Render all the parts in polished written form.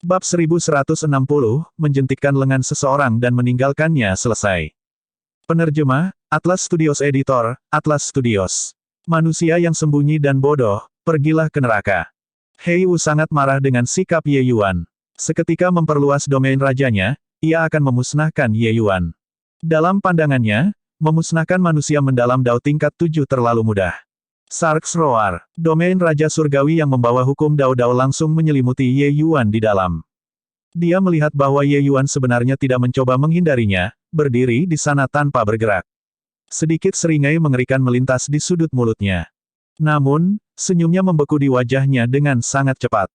Bab 1160, menjentikkan lengan seseorang dan meninggalkannya selesai. Penerjemah, Atlas Studios Editor, Atlas Studios. Manusia yang sembunyi dan bodoh, pergilah ke neraka. Hei Wu sangat marah dengan sikap Ye Yuan. Seketika memperluas domain rajanya, ia akan memusnahkan Ye Yuan. Dalam pandangannya, memusnahkan manusia mendalam Dao tingkat 7 terlalu mudah. Shark's Roar, domain Raja Surgawi yang membawa hukum Dao-Dao langsung menyelimuti Ye Yuan di dalam. Dia melihat bahwa Ye Yuan sebenarnya tidak mencoba menghindarinya, berdiri di sana tanpa bergerak. Sedikit seringai mengerikan melintas di sudut mulutnya. Namun, senyumnya membeku di wajahnya dengan sangat cepat.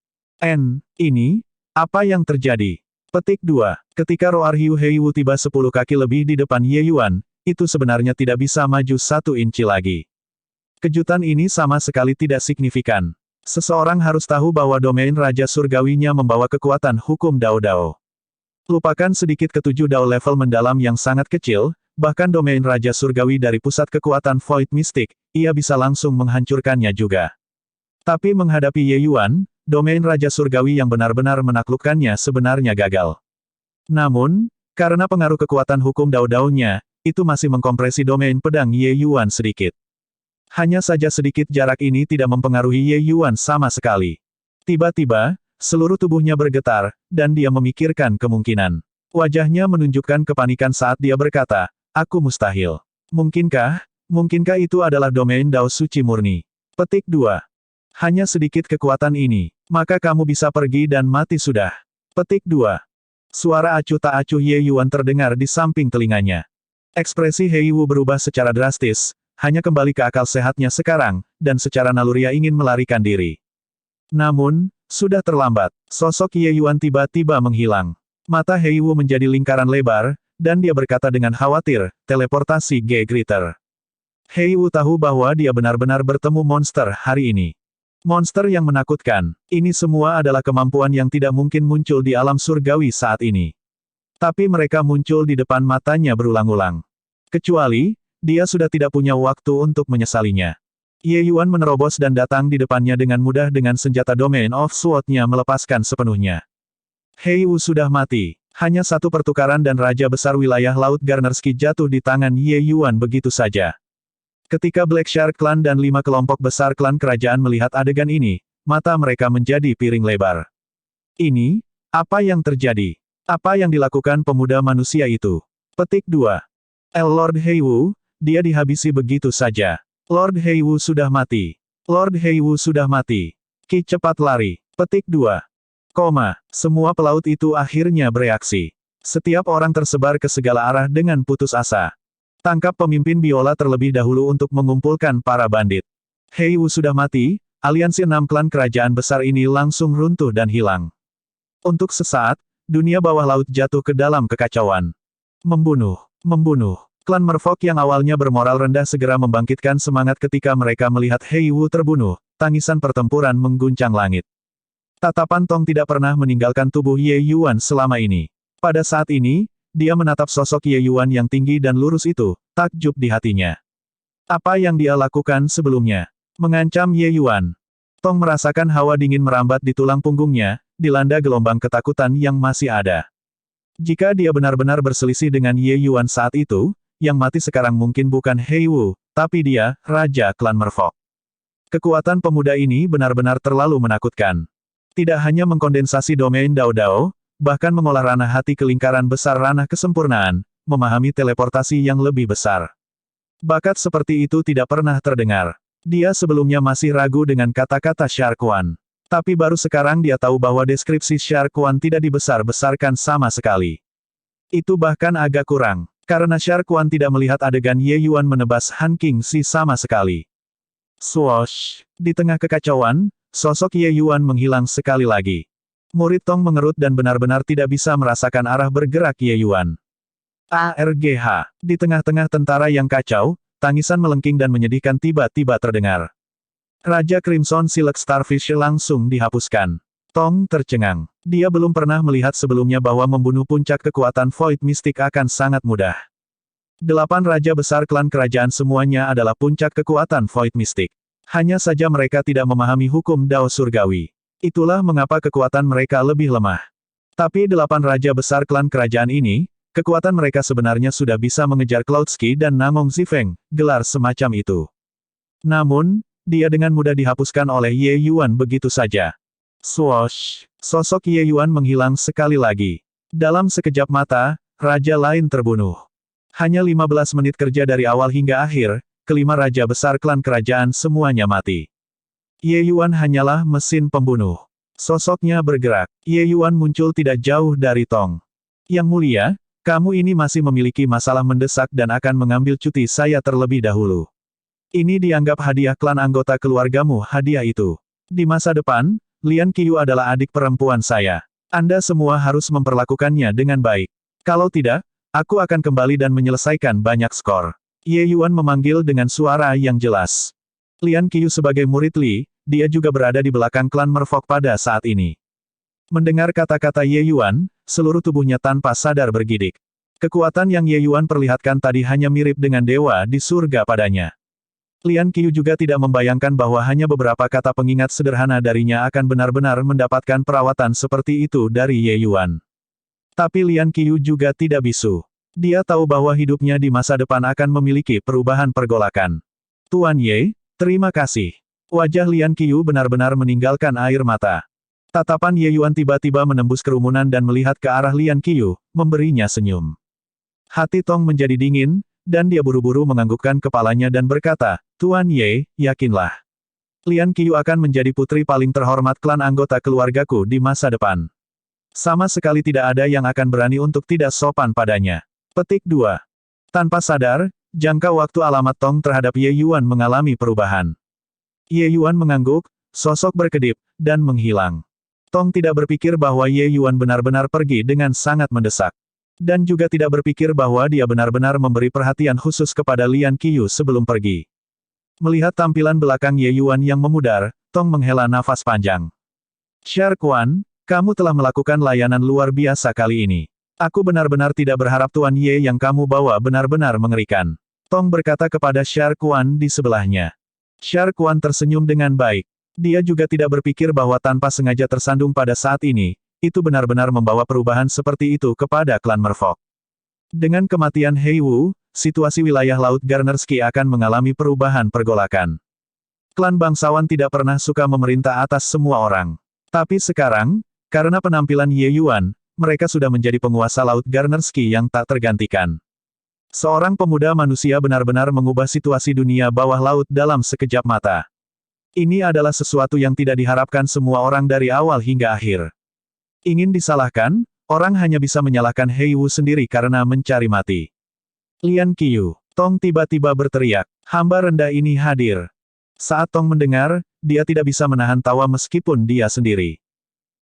Ini, apa yang terjadi? Petik 2. Ketika Roar Hiu Hei Wu tiba 10 kaki lebih di depan Ye Yuan, itu sebenarnya tidak bisa maju 1 inci lagi. Kejutan ini sama sekali tidak signifikan. Seseorang harus tahu bahwa domain Raja Surgawinya membawa kekuatan hukum Dao-Dao. Lupakan sedikit ketujuh Dao level mendalam yang sangat kecil, bahkan domain Raja Surgawi dari pusat kekuatan Void Mystic, ia bisa langsung menghancurkannya juga. Tapi menghadapi Ye Yuan, domain Raja Surgawi yang benar-benar menaklukkannya sebenarnya gagal. Namun, karena pengaruh kekuatan hukum Dao-Dao-nya, itu masih mengkompresi domain pedang Ye Yuan sedikit. Hanya saja sedikit jarak ini tidak mempengaruhi Ye Yuan sama sekali. Tiba-tiba, seluruh tubuhnya bergetar, dan dia memikirkan kemungkinan. Wajahnya menunjukkan kepanikan saat dia berkata, "Aku mustahil. Mungkinkah itu adalah domain Dao Suci Murni?" Petik 2. Hanya sedikit kekuatan ini, maka kamu bisa pergi dan mati sudah. Petik 2. Suara acuh tak acuh Ye Yuan terdengar di samping telinganya. Ekspresi Hei Wu berubah secara drastis, hanya kembali ke akal sehatnya sekarang, dan secara naluriah ingin melarikan diri. Namun, sudah terlambat. Sosok Ye Yuan tiba-tiba menghilang. Mata Hei Wu menjadi lingkaran lebar, dan dia berkata dengan khawatir, teleportasi G-Gritter. Hei Wu tahu bahwa dia benar-benar bertemu monster hari ini. Monster yang menakutkan. Ini semua adalah kemampuan yang tidak mungkin muncul di alam surgawi saat ini. Tapi mereka muncul di depan matanya berulang-ulang. Kecuali, dia sudah tidak punya waktu untuk menyesalinya. Ye Yuan menerobos dan datang di depannya dengan mudah dengan senjata Domain of Sword-nya melepaskan sepenuhnya. Hei Wu sudah mati. Hanya satu pertukaran dan Raja Besar Wilayah Laut Garnersky jatuh di tangan Ye Yuan begitu saja. Ketika Black Shark Clan dan 5 kelompok besar klan kerajaan melihat adegan ini, mata mereka menjadi piring lebar. Ini, apa yang terjadi? Apa yang dilakukan pemuda manusia itu? Petik 2. Lord Hei Wu, dia dihabisi begitu saja. Lord Hei Wu sudah mati. Lord Hei Wu sudah mati. Ki cepat lari. Petik 2. Semua pelaut itu akhirnya bereaksi. Setiap orang tersebar ke segala arah dengan putus asa. Tangkap pemimpin biola terlebih dahulu untuk mengumpulkan para bandit. Hei Wu sudah mati, aliansi 6 klan kerajaan besar ini langsung runtuh dan hilang. Untuk sesaat, dunia bawah laut jatuh ke dalam kekacauan. Membunuh. Klan Merfolk yang awalnya bermoral rendah segera membangkitkan semangat ketika mereka melihat Hei Wu terbunuh, tangisan pertempuran mengguncang langit. Tatapan Tong tidak pernah meninggalkan tubuh Ye Yuan selama ini. Pada saat ini, dia menatap sosok Ye Yuan yang tinggi dan lurus itu, takjub di hatinya. Apa yang dia lakukan sebelumnya? Mengancam Ye Yuan. Tong merasakan hawa dingin merambat di tulang punggungnya, dilanda gelombang ketakutan yang masih ada. Jika dia benar-benar berselisih dengan Ye Yuan saat itu, yang mati sekarang mungkin bukan Hei Wu, tapi dia, Raja Klan Merfolk. Kekuatan pemuda ini benar-benar terlalu menakutkan. Tidak hanya mengkondensasi domain Dao-Dao, bahkan mengolah ranah hati ke lingkaran besar ranah kesempurnaan, memahami teleportasi yang lebih besar. Bakat seperti itu tidak pernah terdengar. Dia sebelumnya masih ragu dengan kata-kata Shark One. Tapi baru sekarang dia tahu bahwa deskripsi Shark One tidak dibesar-besarkan sama sekali. Itu bahkan agak kurang. Karena Shark One tidak melihat adegan Ye Yuan menebas Han King Si sama sekali. Swoosh! Di tengah kekacauan, sosok Ye Yuan menghilang sekali lagi. Murid Tong mengerut dan benar-benar tidak bisa merasakan arah bergerak Ye Yuan. ARGH! Di tengah-tengah tentara yang kacau, tangisan melengking dan menyedihkan tiba-tiba terdengar. Raja Crimson Silk Starfish langsung dihapuskan. Tong tercengang. Dia belum pernah melihat sebelumnya bahwa membunuh puncak kekuatan Void Mystic akan sangat mudah. 8 raja besar klan kerajaan semuanya adalah puncak kekuatan Void Mystic. Hanya saja mereka tidak memahami hukum Dao Surgawi. Itulah mengapa kekuatan mereka lebih lemah. Tapi 8 raja besar klan kerajaan ini, kekuatan mereka sebenarnya sudah bisa mengejar Cloudski dan Namong Zifeng, gelar semacam itu. Namun, dia dengan mudah dihapuskan oleh Ye Yuan begitu saja. Swoosh! Sosok Ye Yuan menghilang sekali lagi. Dalam sekejap mata, raja lain terbunuh. Hanya 15 menit kerja dari awal hingga akhir, kelima raja besar klan kerajaan semuanya mati. Ye Yuan hanyalah mesin pembunuh. Sosoknya bergerak. Ye Yuan muncul tidak jauh dari Tong. Yang mulia, kamu ini masih memiliki masalah mendesak dan akan mengambil cuti saya terlebih dahulu. Ini dianggap hadiah klan anggota keluargamu. Hadiah itu. Di masa depan, Lian Qiu adalah adik perempuan saya. Anda semua harus memperlakukannya dengan baik. Kalau tidak, aku akan kembali dan menyelesaikan banyak skor. Ye Yuan memanggil dengan suara yang jelas. Lian Qiu sebagai murid Li, dia juga berada di belakang klan merfok pada saat ini. Mendengar kata-kata Ye Yuan, seluruh tubuhnya tanpa sadar bergidik. Kekuatan yang Ye Yuan perlihatkan tadi hanya mirip dengan dewa di surga padanya. Lian Qiu juga tidak membayangkan bahwa hanya beberapa kata pengingat sederhana darinya akan benar-benar mendapatkan perawatan seperti itu dari Ye Yuan. Tapi Lian Qiu juga tidak bisu. Dia tahu bahwa hidupnya di masa depan akan memiliki perubahan pergolakan. Tuan Ye, terima kasih. Wajah Lian Qiu benar-benar meninggalkan air mata. Tatapan Ye Yuan tiba-tiba menembus kerumunan dan melihat ke arah Lian Qiu, memberinya senyum. Hati Tong menjadi dingin, dan dia buru-buru menganggukkan kepalanya dan berkata, Tuan Ye, yakinlah. Lian Qiu akan menjadi putri paling terhormat klan anggota keluargaku di masa depan. Sama sekali tidak ada yang akan berani untuk tidak sopan padanya. Petik 2. Tanpa sadar, jangka waktu alamat Tong terhadap Ye Yuan mengalami perubahan. Ye Yuan mengangguk, sosok berkedip, dan menghilang. Tong tidak berpikir bahwa Ye Yuan benar-benar pergi dengan sangat mendesak. Dan juga tidak berpikir bahwa dia benar-benar memberi perhatian khusus kepada Lian Qiu sebelum pergi. Melihat tampilan belakang Ye Yuan yang memudar, Tong menghela nafas panjang. Sher Quan, kamu telah melakukan layanan luar biasa kali ini. Aku benar-benar tidak berharap Tuan Ye yang kamu bawa benar-benar mengerikan. Tong berkata kepada Sher Quan di sebelahnya. Sher Quan tersenyum dengan baik. Dia juga tidak berpikir bahwa tanpa sengaja tersandung pada saat ini, itu benar-benar membawa perubahan seperti itu kepada klan merfok. Dengan kematian Hei Wu, situasi wilayah Laut Garnerski akan mengalami perubahan pergolakan. Klan bangsawan tidak pernah suka memerintah atas semua orang. Tapi sekarang, karena penampilan Ye Yuan, mereka sudah menjadi penguasa Laut Garnerski yang tak tergantikan. Seorang pemuda manusia benar-benar mengubah situasi dunia bawah laut dalam sekejap mata. Ini adalah sesuatu yang tidak diharapkan semua orang dari awal hingga akhir. Ingin disalahkan, orang hanya bisa menyalahkan Hei Wu sendiri karena mencari mati. Lian Qiu, Tong tiba-tiba berteriak, hamba rendah ini hadir. Saat Tong mendengar, dia tidak bisa menahan tawa meskipun dia sendiri.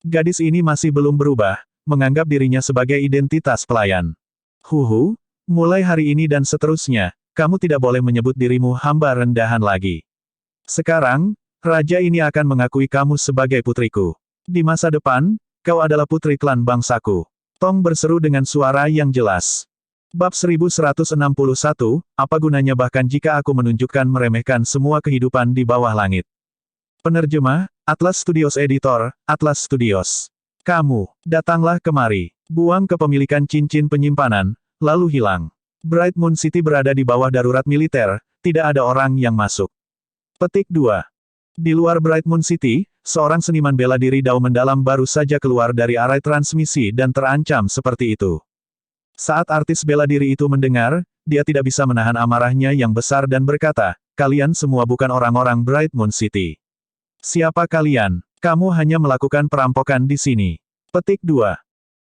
Gadis ini masih belum berubah, menganggap dirinya sebagai identitas pelayan. Huhu, mulai hari ini dan seterusnya, kamu tidak boleh menyebut dirimu hamba rendahan lagi. Sekarang, raja ini akan mengakui kamu sebagai putriku. Di masa depan, kau adalah putri klan bangsaku. Tong berseru dengan suara yang jelas. Bab 1161, apa gunanya bahkan jika aku menunjukkan meremehkan semua kehidupan di bawah langit. Penerjemah, Atlas Studios Editor, Atlas Studios. Kamu, datanglah kemari. Buang kepemilikan cincin penyimpanan, lalu hilang. Bright Moon City berada di bawah darurat militer, tidak ada orang yang masuk. Petik 2. Di luar Bright Moon City, seorang seniman bela diri Dao mendalam baru saja keluar dari arai transmisi dan terancam seperti itu. Saat artis bela diri itu mendengar, dia tidak bisa menahan amarahnya yang besar dan berkata, kalian semua bukan orang-orang Bright Moon City. Siapa kalian? Kamu hanya melakukan perampokan di sini. Petik 2.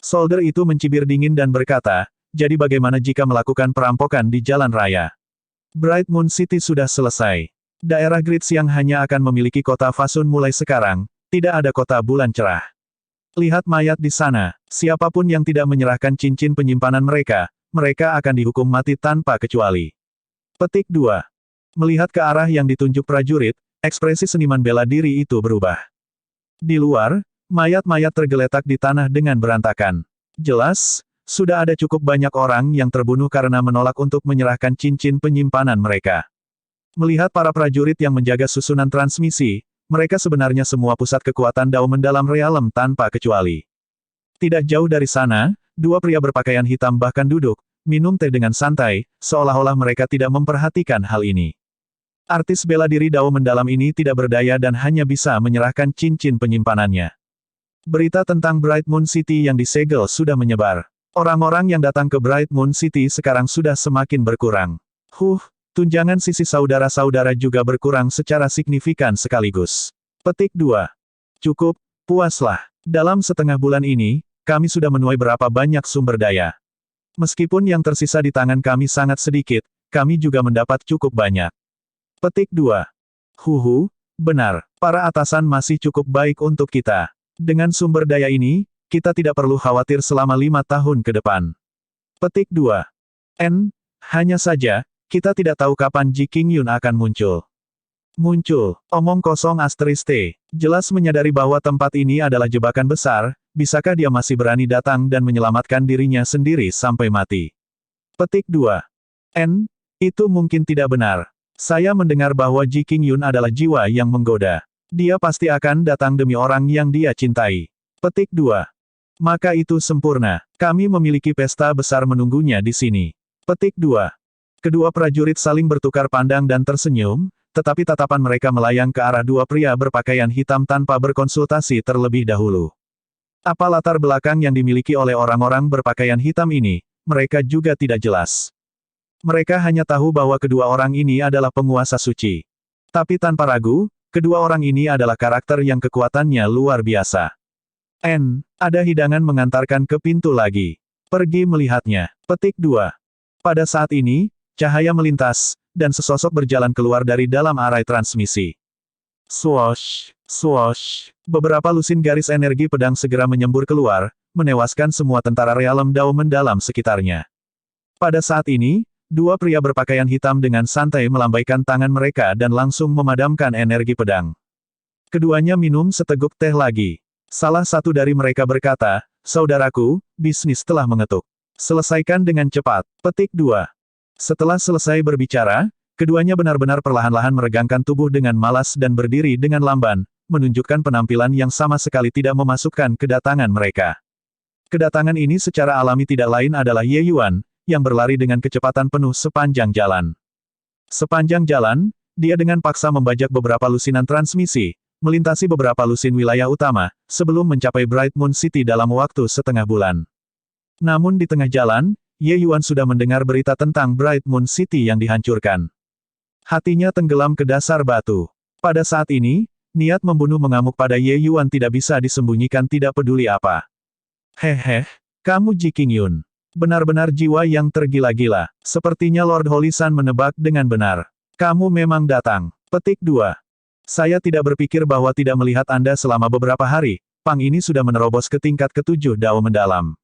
Soldier itu mencibir dingin dan berkata, jadi bagaimana jika melakukan perampokan di jalan raya? Bright Moon City sudah selesai. Daerah Great Siang hanya akan memiliki kota Fasun mulai sekarang, tidak ada kota bulan cerah. Lihat mayat di sana, siapapun yang tidak menyerahkan cincin penyimpanan mereka, mereka akan dihukum mati tanpa kecuali. Petik 2. Melihat ke arah yang ditunjuk prajurit, ekspresi seniman bela diri itu berubah. Di luar, mayat-mayat tergeletak di tanah dengan berantakan. Jelas, sudah ada cukup banyak orang yang terbunuh karena menolak untuk menyerahkan cincin penyimpanan mereka. Melihat para prajurit yang menjaga susunan transmisi, mereka sebenarnya semua pusat kekuatan Dao mendalam realem tanpa kecuali. Tidak jauh dari sana, dua pria berpakaian hitam bahkan duduk, minum teh dengan santai, seolah-olah mereka tidak memperhatikan hal ini. Artis bela diri Dao mendalam ini tidak berdaya dan hanya bisa menyerahkan cincin penyimpanannya. Berita tentang Bright Moon City yang disegel sudah menyebar. Orang-orang yang datang ke Bright Moon City sekarang sudah semakin berkurang. Tunjangan sisi saudara-saudara juga berkurang secara signifikan sekaligus. Petik 2. Cukup, puaslah. Dalam setengah bulan ini, kami sudah menuai berapa banyak sumber daya. Meskipun yang tersisa di tangan kami sangat sedikit, kami juga mendapat cukup banyak. Petik 2. Benar, para atasan masih cukup baik untuk kita. Dengan sumber daya ini, kita tidak perlu khawatir selama 5 tahun ke depan. Petik 2. Hanya saja, kita tidak tahu kapan Ji Qingyun akan muncul. Omong kosong asterisk T. Jelas menyadari bahwa tempat ini adalah jebakan besar, bisakah dia masih berani datang dan menyelamatkan dirinya sendiri sampai mati? Petik 2. Itu mungkin tidak benar. Saya mendengar bahwa Ji Qingyun adalah jiwa yang menggoda. Dia pasti akan datang demi orang yang dia cintai. Petik 2. Maka itu sempurna. Kami memiliki pesta besar menunggunya di sini. Petik 2. Kedua prajurit saling bertukar pandang dan tersenyum, tetapi tatapan mereka melayang ke arah dua pria berpakaian hitam tanpa berkonsultasi terlebih dahulu. Apa latar belakang yang dimiliki oleh orang-orang berpakaian hitam ini, mereka juga tidak jelas. Mereka hanya tahu bahwa kedua orang ini adalah penguasa suci. Tapi tanpa ragu, kedua orang ini adalah karakter yang kekuatannya luar biasa. Ada hidangan mengantarkan ke pintu lagi. Pergi melihatnya. Petik 2. Pada saat ini, cahaya melintas, dan sesosok berjalan keluar dari dalam arai transmisi. Swoosh, swoosh. Beberapa lusin garis energi pedang segera menyembur keluar, menewaskan semua tentara realem Dao mendalam sekitarnya. Pada saat ini, dua pria berpakaian hitam dengan santai melambaikan tangan mereka dan langsung memadamkan energi pedang. Keduanya minum seteguk teh lagi. Salah satu dari mereka berkata, "Saudaraku, bisnis telah mengetuk. Selesaikan dengan cepat." Petik 2. Setelah selesai berbicara, keduanya benar-benar perlahan-lahan meregangkan tubuh dengan malas dan berdiri dengan lamban, menunjukkan penampilan yang sama sekali tidak memasukkan kedatangan mereka. Kedatangan ini secara alami tidak lain adalah Ye Yuan, yang berlari dengan kecepatan penuh sepanjang jalan. Sepanjang jalan, dia dengan paksa membajak beberapa lusinan transmisi, melintasi beberapa lusin wilayah utama, sebelum mencapai Bright Moon City dalam waktu setengah bulan. Namun di tengah jalan, Ye Yuan sudah mendengar berita tentang Bright Moon City yang dihancurkan. Hatinya tenggelam ke dasar batu. Pada saat ini, niat membunuh mengamuk pada Ye Yuan tidak bisa disembunyikan tidak peduli apa. Kamu Ji Qingyun. Benar-benar jiwa yang tergila-gila. Sepertinya Lord Holisan menebak dengan benar. Kamu memang datang. Petik 2. Saya tidak berpikir bahwa tidak melihat Anda selama beberapa hari, Pang ini sudah menerobos ke tingkat ke-7 Dao mendalam.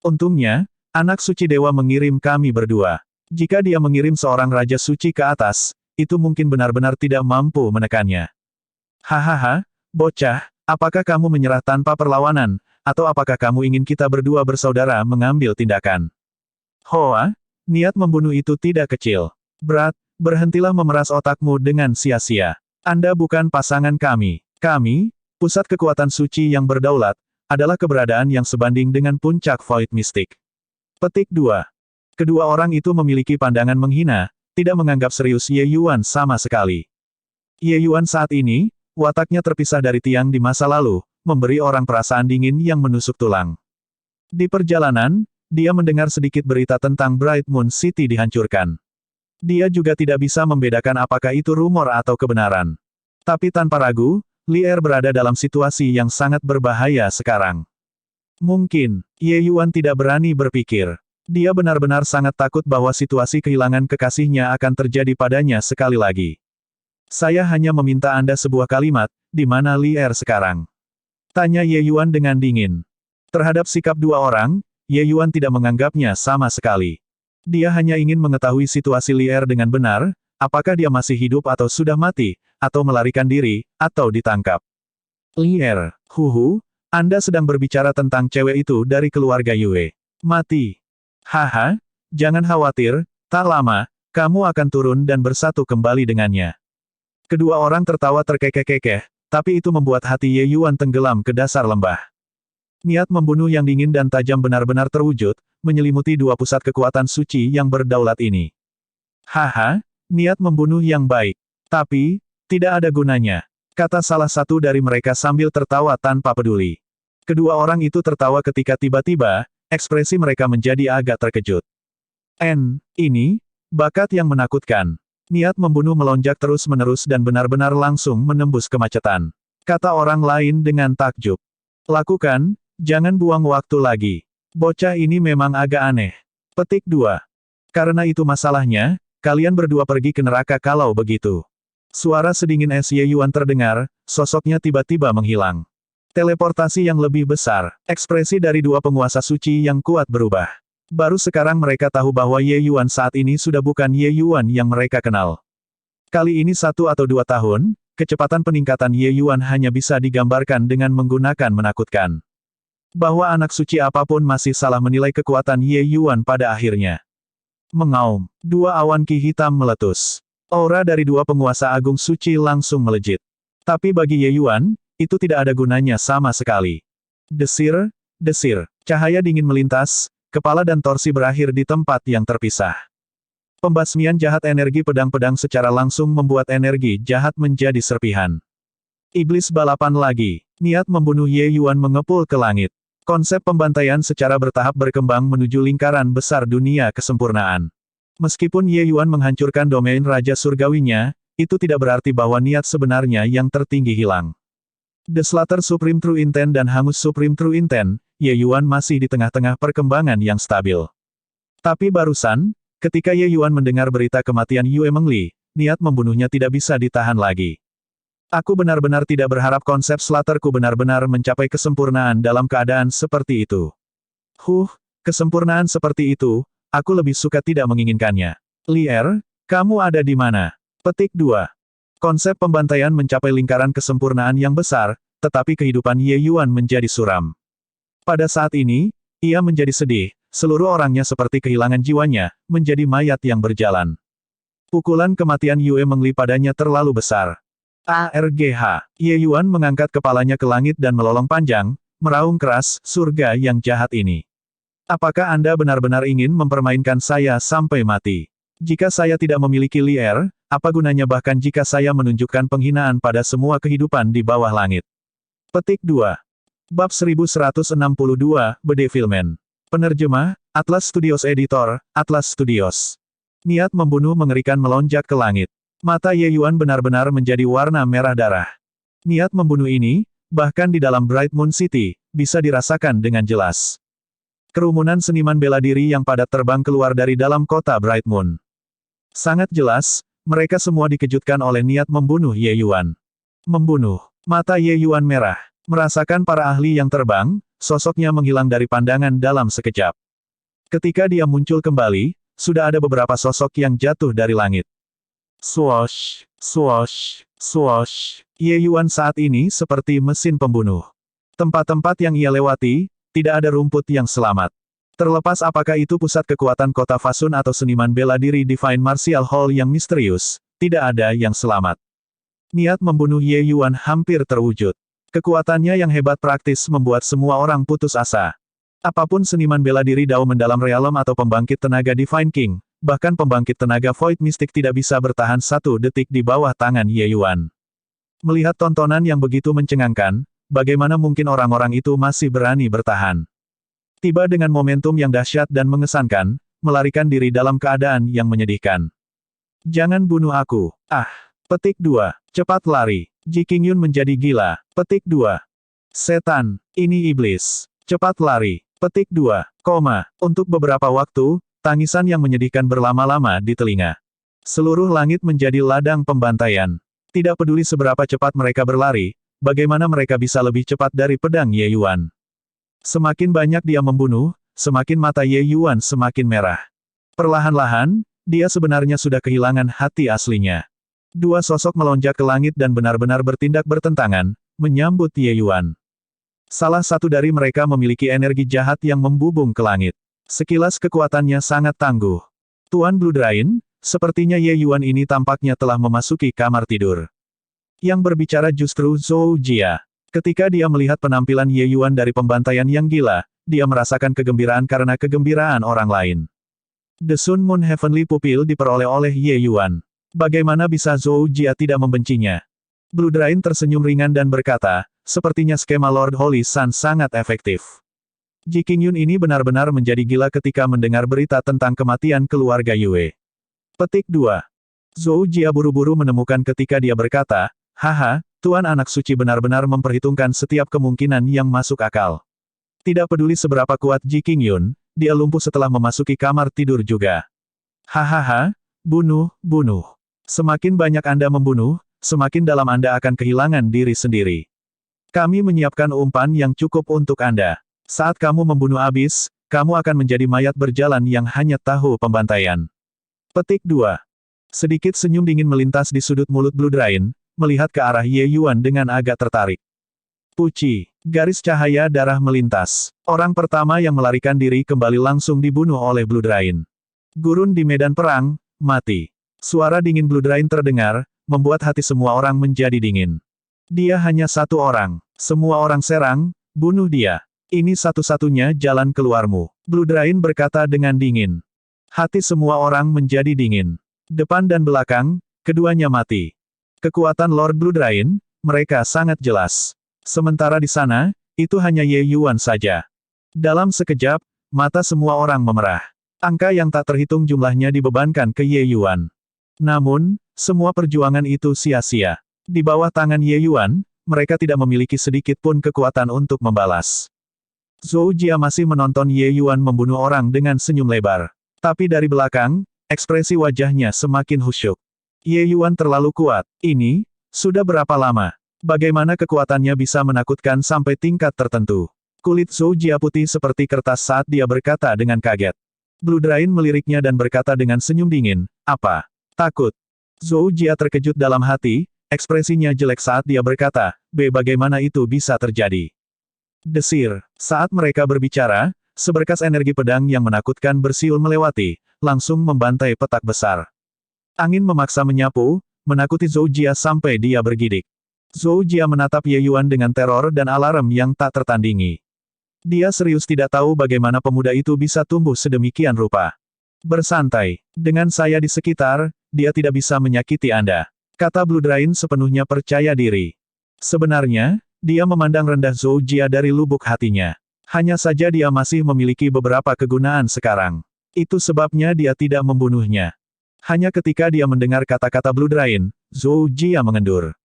Untungnya, anak suci dewa mengirim kami berdua. Jika dia mengirim seorang raja suci ke atas, itu mungkin benar-benar tidak mampu menekannya. Hahaha, bocah, apakah kamu menyerah tanpa perlawanan? Atau apakah kamu ingin kita berdua bersaudara mengambil tindakan? Hoa, niat membunuh itu tidak kecil. Berhentilah memeras otakmu dengan sia-sia. Anda bukan pasangan kami. Kami, pusat kekuatan suci yang berdaulat, adalah keberadaan yang sebanding dengan puncak Void Mystic. Petik 2. Kedua orang itu memiliki pandangan menghina, tidak menganggap serius Ye Yuan sama sekali. Ye Yuan saat ini, wataknya terpisah dari tiang di masa lalu, memberi orang perasaan dingin yang menusuk tulang. Di perjalanan, dia mendengar sedikit berita tentang Bright Moon City dihancurkan. Dia juga tidak bisa membedakan apakah itu rumor atau kebenaran. Tapi tanpa ragu, Li Er berada dalam situasi yang sangat berbahaya sekarang. Mungkin, Ye Yuan tidak berani berpikir. Dia benar-benar sangat takut bahwa situasi kehilangan kekasihnya akan terjadi padanya sekali lagi. Saya hanya meminta Anda sebuah kalimat, di mana Li Er sekarang? Tanya Ye Yuan dengan dingin. Terhadap sikap dua orang, Ye Yuan tidak menganggapnya sama sekali. Dia hanya ingin mengetahui situasi Li Er dengan benar, apakah dia masih hidup atau sudah mati, atau melarikan diri, atau ditangkap. Li Er, Anda sedang berbicara tentang cewek itu dari keluarga Yue. Mati. Haha, jangan khawatir, tak lama, kamu akan turun dan bersatu kembali dengannya. Kedua orang tertawa terkekeh-kekeh, tapi itu membuat hati Ye Yuan tenggelam ke dasar lembah. Niat membunuh yang dingin dan tajam benar-benar terwujud, menyelimuti dua pusat kekuatan suci yang berdaulat ini. Haha, niat membunuh yang baik. Tapi, tidak ada gunanya, kata salah satu dari mereka sambil tertawa tanpa peduli. Kedua orang itu tertawa ketika tiba-tiba, ekspresi mereka menjadi agak terkejut. Ini, bakat yang menakutkan. Niat membunuh melonjak terus-menerus dan benar-benar langsung menembus kemacetan. Kata orang lain dengan takjub. Lakukan, jangan buang waktu lagi. Bocah ini memang agak aneh. Petik 2. Karena itu masalahnya, kalian berdua pergi ke neraka kalau begitu. Suara sedingin Ye Yuan terdengar, sosoknya tiba-tiba menghilang. Teleportasi yang lebih besar, ekspresi dari dua penguasa suci yang kuat berubah. Baru sekarang mereka tahu bahwa Ye Yuan saat ini sudah bukan Ye Yuan yang mereka kenal. Kali ini 1 atau 2 tahun, kecepatan peningkatan Ye Yuan hanya bisa digambarkan dengan menggunakan menakutkan. Bahwa anak suci apapun masih salah menilai kekuatan Ye Yuan pada akhirnya. Mengaum, dua awan ki hitam meletus. Aura dari dua penguasa agung suci langsung melejit. Tapi bagi Ye Yuan, itu tidak ada gunanya sama sekali. Desir, cahaya dingin melintas, kepala dan torsi berakhir di tempat yang terpisah. Pembasmian jahat energi pedang-pedang secara langsung membuat energi jahat menjadi serpihan. Iblis balapan lagi, niat membunuh Ye Yuan mengepul ke langit. Konsep pembantaian secara bertahap berkembang menuju lingkaran besar dunia kesempurnaan. Meskipun Ye Yuan menghancurkan domain Raja Surgawinya, itu tidak berarti bahwa niat sebenarnya yang tertinggi hilang. The Slaughter Supreme True Intent dan Hangus Supreme True Intent, Ye Yuan masih di tengah-tengah perkembangan yang stabil. Tapi barusan, ketika Ye Yuan mendengar berita kematian Yue Mengli, niat membunuhnya tidak bisa ditahan lagi. Aku benar-benar tidak berharap konsep Slaughterku benar-benar mencapai kesempurnaan dalam keadaan seperti itu. Kesempurnaan seperti itu, aku lebih suka tidak menginginkannya. Lier, kamu ada di mana? Petik 2. Konsep pembantaian mencapai lingkaran kesempurnaan yang besar, tetapi kehidupan Ye Yuan menjadi suram. Pada saat ini, ia menjadi sedih, seluruh orangnya seperti kehilangan jiwanya, menjadi mayat yang berjalan. Pukulan kematian Yue Mengli padanya terlalu besar. ARGH. Ye Yuan mengangkat kepalanya ke langit dan melolong panjang, meraung keras, surga yang jahat ini. Apakah Anda benar-benar ingin mempermainkan saya sampai mati? Jika saya tidak memiliki Lier, apa gunanya bahkan jika saya menunjukkan penghinaan pada semua kehidupan di bawah langit? Petik 2. Bab 1162, Bedevilment. Penerjemah, Atlas Studios Editor, Atlas Studios. Niat membunuh mengerikan melonjak ke langit. Mata Ye Yuan benar-benar menjadi warna merah darah. Niat membunuh ini, bahkan di dalam Bright Moon City, bisa dirasakan dengan jelas. Kerumunan seniman bela diri yang padat terbang keluar dari dalam kota Bright Moon. Sangat jelas, mereka semua dikejutkan oleh niat membunuh Ye Yuan. Membunuh. Mata Ye Yuan merah. Merasakan para ahli yang terbang, sosoknya menghilang dari pandangan dalam sekejap. Ketika dia muncul kembali, sudah ada beberapa sosok yang jatuh dari langit. Swoosh, swoosh, swoosh. Ye Yuan saat ini seperti mesin pembunuh. Tempat-tempat yang ia lewati, tidak ada rumput yang selamat. Terlepas apakah itu pusat kekuatan kota Fasun atau seniman bela diri Divine Martial Hall yang misterius, tidak ada yang selamat. Niat membunuh Ye Yuan hampir terwujud. Kekuatannya yang hebat praktis membuat semua orang putus asa. Apapun seniman bela diri Dao mendalam Realm atau pembangkit tenaga Divine King, bahkan pembangkit tenaga Void Mystic tidak bisa bertahan 1 detik di bawah tangan Ye Yuan. Melihat tontonan yang begitu mencengangkan, bagaimana mungkin orang-orang itu masih berani bertahan? Tiba dengan momentum yang dahsyat dan mengesankan, melarikan diri dalam keadaan yang menyedihkan. Jangan bunuh aku. Petik 2. Cepat lari. Ji Qingyun menjadi gila. Petik 2. Setan. Ini iblis. Cepat lari. Petik 2. Untuk beberapa waktu, tangisan yang menyedihkan berlama-lama di telinga. Seluruh langit menjadi ladang pembantaian. Tidak peduli seberapa cepat mereka berlari, bagaimana mereka bisa lebih cepat dari pedang Ye Yuan. Semakin banyak dia membunuh, semakin mata Ye Yuan semakin merah. Perlahan-lahan, dia sebenarnya sudah kehilangan hati aslinya. Dua sosok melonjak ke langit dan benar-benar bertindak bertentangan, menyambut Ye Yuan. Salah satu dari mereka memiliki energi jahat yang membubung ke langit. Sekilas kekuatannya sangat tangguh. Tuan Blue Drain, sepertinya Ye Yuan ini tampaknya telah memasuki kamar tidur. Yang berbicara justru Zhou Jia. Ketika dia melihat penampilan Ye Yuan dari pembantaian yang gila, dia merasakan kegembiraan karena kegembiraan orang lain. The Sun Moon Heavenly Pupil diperoleh oleh Ye Yuan. Bagaimana bisa Zhou Jia tidak membencinya? Blue Drain tersenyum ringan dan berkata, sepertinya skema Lord Holy Sun sangat efektif. Ji Qingyun ini benar-benar menjadi gila ketika mendengar berita tentang kematian keluarga Yue. Petik 2. Zhou Jia buru-buru menemukan ketika dia berkata, haha, Tuan Anak Suci benar-benar memperhitungkan setiap kemungkinan yang masuk akal. Tidak peduli seberapa kuat Ji Qingyun, dia lumpuh setelah memasuki kamar tidur juga. Hahaha, bunuh. Semakin banyak Anda membunuh, semakin dalam Anda akan kehilangan diri sendiri. Kami menyiapkan umpan yang cukup untuk Anda. Saat kamu membunuh habis, kamu akan menjadi mayat berjalan yang hanya tahu pembantaian. Petik 2. Sedikit senyum dingin melintas di sudut mulut Blue Drain, melihat ke arah Ye Yuan dengan agak tertarik. Puci, garis cahaya darah melintas. Orang pertama yang melarikan diri kembali langsung dibunuh oleh Blue Drain. Gurun di medan perang, mati. Suara dingin Blue Drain terdengar, membuat hati semua orang menjadi dingin. Dia hanya satu orang. Semua orang serang, bunuh dia. Ini satu-satunya jalan keluarmu. Blue Drain berkata dengan dingin. Hati semua orang menjadi dingin. Depan dan belakang, keduanya mati. Kekuatan Lord Blue Drain, mereka sangat jelas. Sementara di sana, itu hanya Ye Yuan saja. Dalam sekejap, mata semua orang memerah. Angka yang tak terhitung jumlahnya dibebankan ke Ye Yuan. Namun, semua perjuangan itu sia-sia. Di bawah tangan Ye Yuan, mereka tidak memiliki sedikit pun kekuatan untuk membalas. Zhou Jia masih menonton Ye Yuan membunuh orang dengan senyum lebar. Tapi dari belakang, ekspresi wajahnya semakin khusyuk. Ye Yuan terlalu kuat. Ini, sudah berapa lama? Bagaimana kekuatannya bisa menakutkan sampai tingkat tertentu? Kulit Zhou Jia putih seperti kertas saat dia berkata dengan kaget. Blue Drain meliriknya dan berkata dengan senyum dingin, apa? Takut. Zhou Jia terkejut dalam hati, ekspresinya jelek saat dia berkata, bagaimana itu bisa terjadi? Desir. Saat mereka berbicara, seberkas energi pedang yang menakutkan bersiul melewati, langsung membantai petak besar. Angin memaksa menyapu, menakuti Zhou Jia sampai dia bergidik. Zhou Jia menatap Ye Yuan dengan teror dan alarm yang tak tertandingi. Dia serius tidak tahu bagaimana pemuda itu bisa tumbuh sedemikian rupa. Bersantai. Dengan saya di sekitar, dia tidak bisa menyakiti Anda. Kata Blue Drain sepenuhnya percaya diri. Sebenarnya, dia memandang rendah Zhou Jia dari lubuk hatinya. Hanya saja dia masih memiliki beberapa kegunaan sekarang. Itu sebabnya dia tidak membunuhnya. Hanya ketika dia mendengar kata-kata Blue Drain, Zhou Jia mengendur.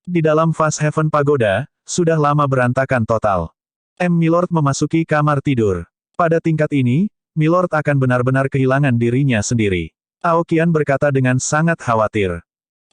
Di dalam Fast Heaven Pagoda, sudah lama berantakan total. Milord memasuki kamar tidur. Pada tingkat ini, Milord akan benar-benar kehilangan dirinya sendiri. Aoqian berkata dengan sangat khawatir.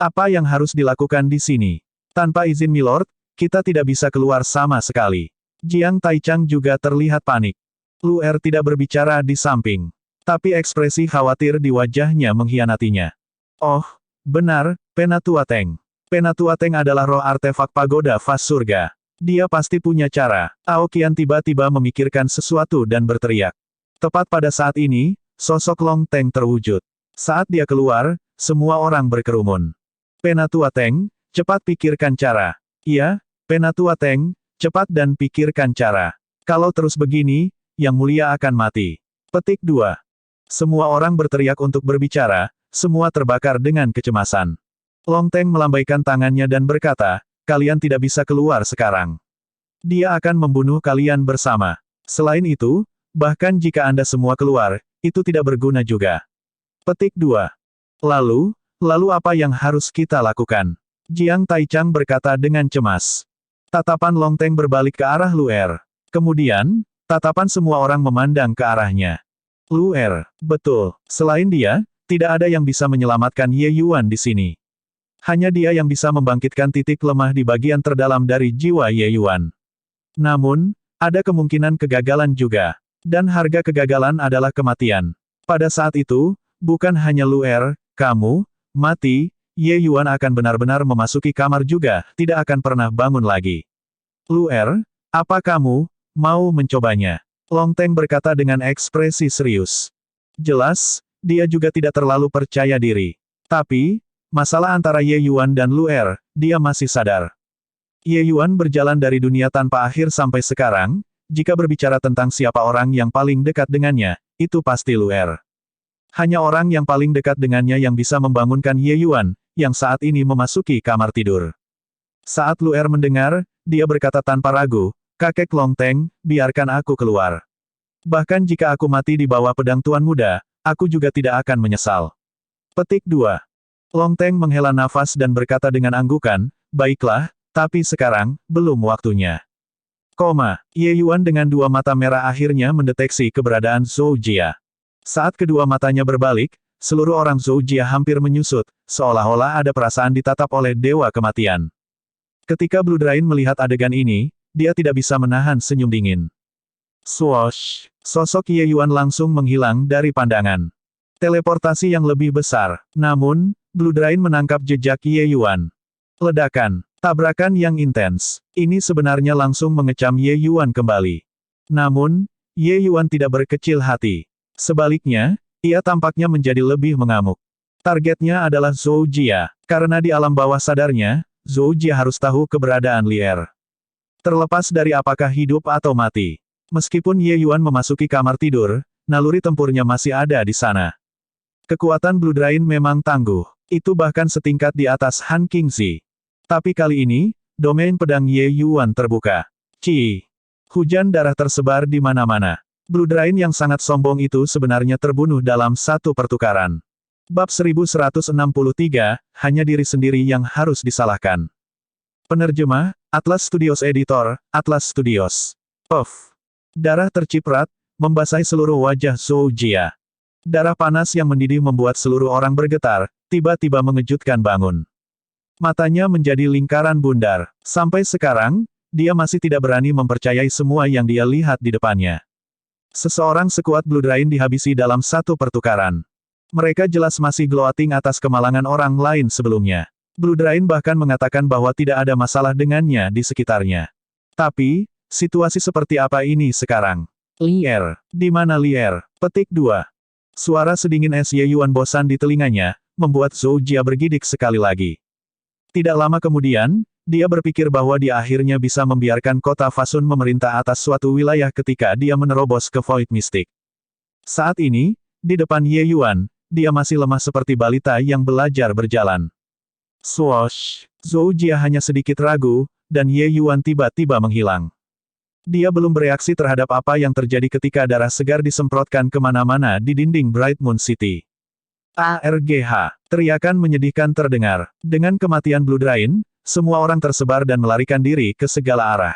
Apa yang harus dilakukan di sini? Tanpa izin Milord, kita tidak bisa keluar sama sekali. Jiang Taichang juga terlihat panik. Lu Er tidak berbicara di samping. Tapi ekspresi khawatir di wajahnya mengkhianatinya. Oh, benar, Penatua Teng. Penatua Teng adalah roh artefak pagoda Fast Surga. Dia pasti punya cara. Aoqian tiba-tiba memikirkan sesuatu dan berteriak. Tepat pada saat ini, sosok Long Teng terwujud. Saat dia keluar, semua orang berkerumun. Penatua Teng, cepat pikirkan cara. Iya, Penatua Teng, cepat dan pikirkan cara. Kalau terus begini, Yang Mulia akan mati. Petik 2. Semua orang berteriak untuk berbicara, semua terbakar dengan kecemasan. Long Teng melambaikan tangannya dan berkata, kalian tidak bisa keluar sekarang. Dia akan membunuh kalian bersama. Selain itu, bahkan jika Anda semua keluar, itu tidak berguna juga. Petik 2. Lalu apa yang harus kita lakukan? Jiang Taichang berkata dengan cemas. Tatapan Long Teng berbalik ke arah Lu Er. Kemudian, tatapan semua orang memandang ke arahnya. Lu Er, betul. Selain dia, tidak ada yang bisa menyelamatkan Ye Yuan di sini. Hanya dia yang bisa membangkitkan titik lemah di bagian terdalam dari jiwa Ye Yuan. Namun, ada kemungkinan kegagalan juga. Dan harga kegagalan adalah kematian. Pada saat itu, bukan hanya Lu Er, kamu, mati, Ye Yuan akan benar-benar memasuki kamar juga, tidak akan pernah bangun lagi. Lu Er, apa kamu mau mencobanya? Long Teng berkata dengan ekspresi serius. Jelas, dia juga tidak terlalu percaya diri. Tapi, masalah antara Ye Yuan dan Lu Er, dia masih sadar. Ye Yuan berjalan dari dunia tanpa akhir sampai sekarang, jika berbicara tentang siapa orang yang paling dekat dengannya, itu pasti Lu Er. Hanya orang yang paling dekat dengannya yang bisa membangunkan Ye Yuan, yang saat ini memasuki kamar tidur. Saat Lu Er mendengar, dia berkata tanpa ragu, "Kakek Long Teng, biarkan aku keluar. Bahkan jika aku mati di bawah pedang Tuan Muda, aku juga tidak akan menyesal." Petik 2. Long Teng menghela nafas dan berkata dengan anggukan, "Baiklah, tapi sekarang, belum waktunya." Ye Yuan dengan dua mata merah akhirnya mendeteksi keberadaan Zhou Jia. Saat kedua matanya berbalik, seluruh orang Zhou Jia hampir menyusut, seolah-olah ada perasaan ditatap oleh dewa kematian. Ketika Blue Drain melihat adegan ini, dia tidak bisa menahan senyum dingin. Swoosh! Sosok Ye Yuan langsung menghilang dari pandangan. Teleportasi yang lebih besar. Namun, Blue Drain menangkap jejak Ye Yuan. Ledakan. Tabrakan yang intens. Ini sebenarnya langsung mengecam Ye Yuan kembali. Namun, Ye Yuan tidak berkecil hati. Sebaliknya, ia tampaknya menjadi lebih mengamuk. Targetnya adalah Zhou Jia. Karena di alam bawah sadarnya, Zhou Jia harus tahu keberadaan Li Er. Terlepas dari apakah hidup atau mati. Meskipun Ye Yuan memasuki kamar tidur, naluri tempurnya masih ada di sana. Kekuatan Blue Drain memang tangguh. Itu bahkan setingkat di atas Han Qingzi. Tapi kali ini, domain pedang Ye Yuan terbuka. Hujan darah tersebar di mana-mana. Blue Drain yang sangat sombong itu sebenarnya terbunuh dalam satu pertukaran. Bab 1163, hanya diri sendiri yang harus disalahkan. Penerjemah, Atlas Studios Editor, Atlas Studios. Puff. Darah terciprat, membasahi seluruh wajah Zhou Jia. Darah panas yang mendidih membuat seluruh orang bergetar, tiba-tiba mengejutkan bangun. Matanya menjadi lingkaran bundar. Sampai sekarang, dia masih tidak berani mempercayai semua yang dia lihat di depannya. Seseorang sekuat Blue Drain dihabisi dalam satu pertukaran. Mereka jelas masih gloating atas kemalangan orang lain sebelumnya. Blue Drain bahkan mengatakan bahwa tidak ada masalah dengannya di sekitarnya. Tapi, situasi seperti apa ini sekarang? Li Er. Di mana Li Er? Petik 2. Suara sedingin es Ye Yuan bosan di telinganya, membuat Zhou Jia bergidik sekali lagi. Tidak lama kemudian, dia berpikir bahwa dia akhirnya bisa membiarkan kota Fasun memerintah atas suatu wilayah ketika dia menerobos ke Void Mystic. Saat ini, di depan Ye Yuan, dia masih lemah seperti balita yang belajar berjalan. Swoosh! Zhou Jia hanya sedikit ragu, dan Ye Yuan tiba-tiba menghilang. Dia belum bereaksi terhadap apa yang terjadi ketika darah segar disemprotkan kemana-mana di dinding Bright Moon City. ARGH. Teriakan menyedihkan terdengar. Dengan kematian Blue Drain, semua orang tersebar dan melarikan diri ke segala arah.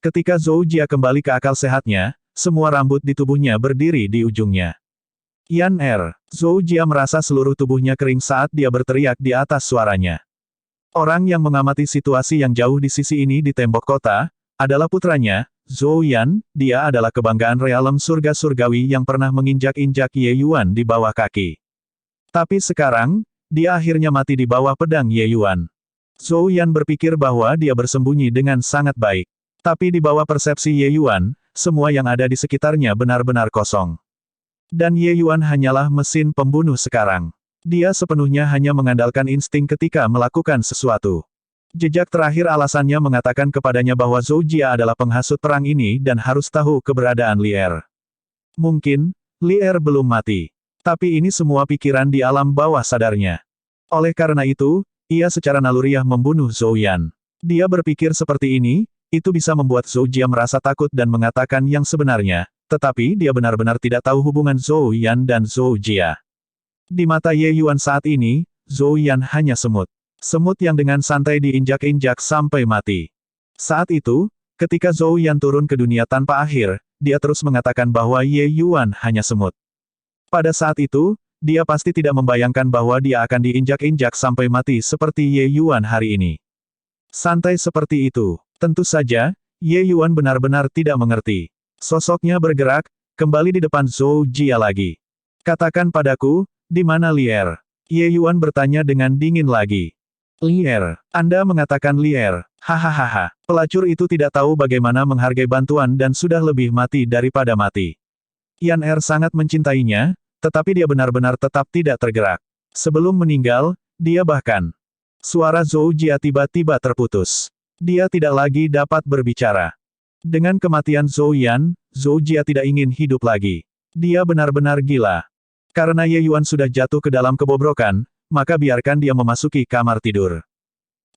Ketika Zhou Jia kembali ke akal sehatnya, semua rambut di tubuhnya berdiri di ujungnya. Yan Er. Zhou Jia merasa seluruh tubuhnya kering saat dia berteriak di atas suaranya. Orang yang mengamati situasi yang jauh di sisi ini di tembok kota, adalah putranya, Zhou Yan. Dia adalah kebanggaan realem surga surgawi yang pernah menginjak-injak Ye Yuan di bawah kaki. Tapi sekarang, dia akhirnya mati di bawah pedang Ye Yuan. Zhou Yan berpikir bahwa dia bersembunyi dengan sangat baik. Tapi di bawah persepsi Ye Yuan, semua yang ada di sekitarnya benar-benar kosong. Dan Ye Yuan hanyalah mesin pembunuh sekarang. Dia sepenuhnya hanya mengandalkan insting ketika melakukan sesuatu. Jejak terakhir alasannya mengatakan kepadanya bahwa Zhou Jia adalah penghasut perang ini dan harus tahu keberadaan Li Er. Mungkin, Li Er belum mati. Tapi ini semua pikiran di alam bawah sadarnya. Oleh karena itu, ia secara naluriah membunuh Zhou Yan. Dia berpikir seperti ini, itu bisa membuat Zhou Jia merasa takut dan mengatakan yang sebenarnya, tetapi dia benar-benar tidak tahu hubungan Zhou Yan dan Zhou Jia. Di mata Ye Yuan saat ini, Zhou Yan hanya semut. Semut yang dengan santai diinjak-injak sampai mati. Saat itu, ketika Zhou Yan turun ke dunia tanpa akhir, dia terus mengatakan bahwa Ye Yuan hanya semut. Pada saat itu, dia pasti tidak membayangkan bahwa dia akan diinjak-injak sampai mati seperti Ye Yuan hari ini. Santai seperti itu. Tentu saja, Ye Yuan benar-benar tidak mengerti. Sosoknya bergerak, kembali di depan Zhou Jia lagi. Katakan padaku, di mana Li Er? Ye Yuan bertanya dengan dingin lagi. Li Er. Anda mengatakan Li Er. Hahaha. Pelacur itu tidak tahu bagaimana menghargai bantuan dan sudah lebih mati daripada mati. Yan Er sangat mencintainya, tetapi dia benar-benar tetap tidak tergerak. Sebelum meninggal, dia bahkan. Suara Zhou Jia tiba-tiba terputus. Dia tidak lagi dapat berbicara. Dengan kematian Zhou Yan, Zhou Jia tidak ingin hidup lagi. Dia benar-benar gila. Karena Ye Yuan sudah jatuh ke dalam kebobrokan, maka biarkan dia memasuki kamar tidur.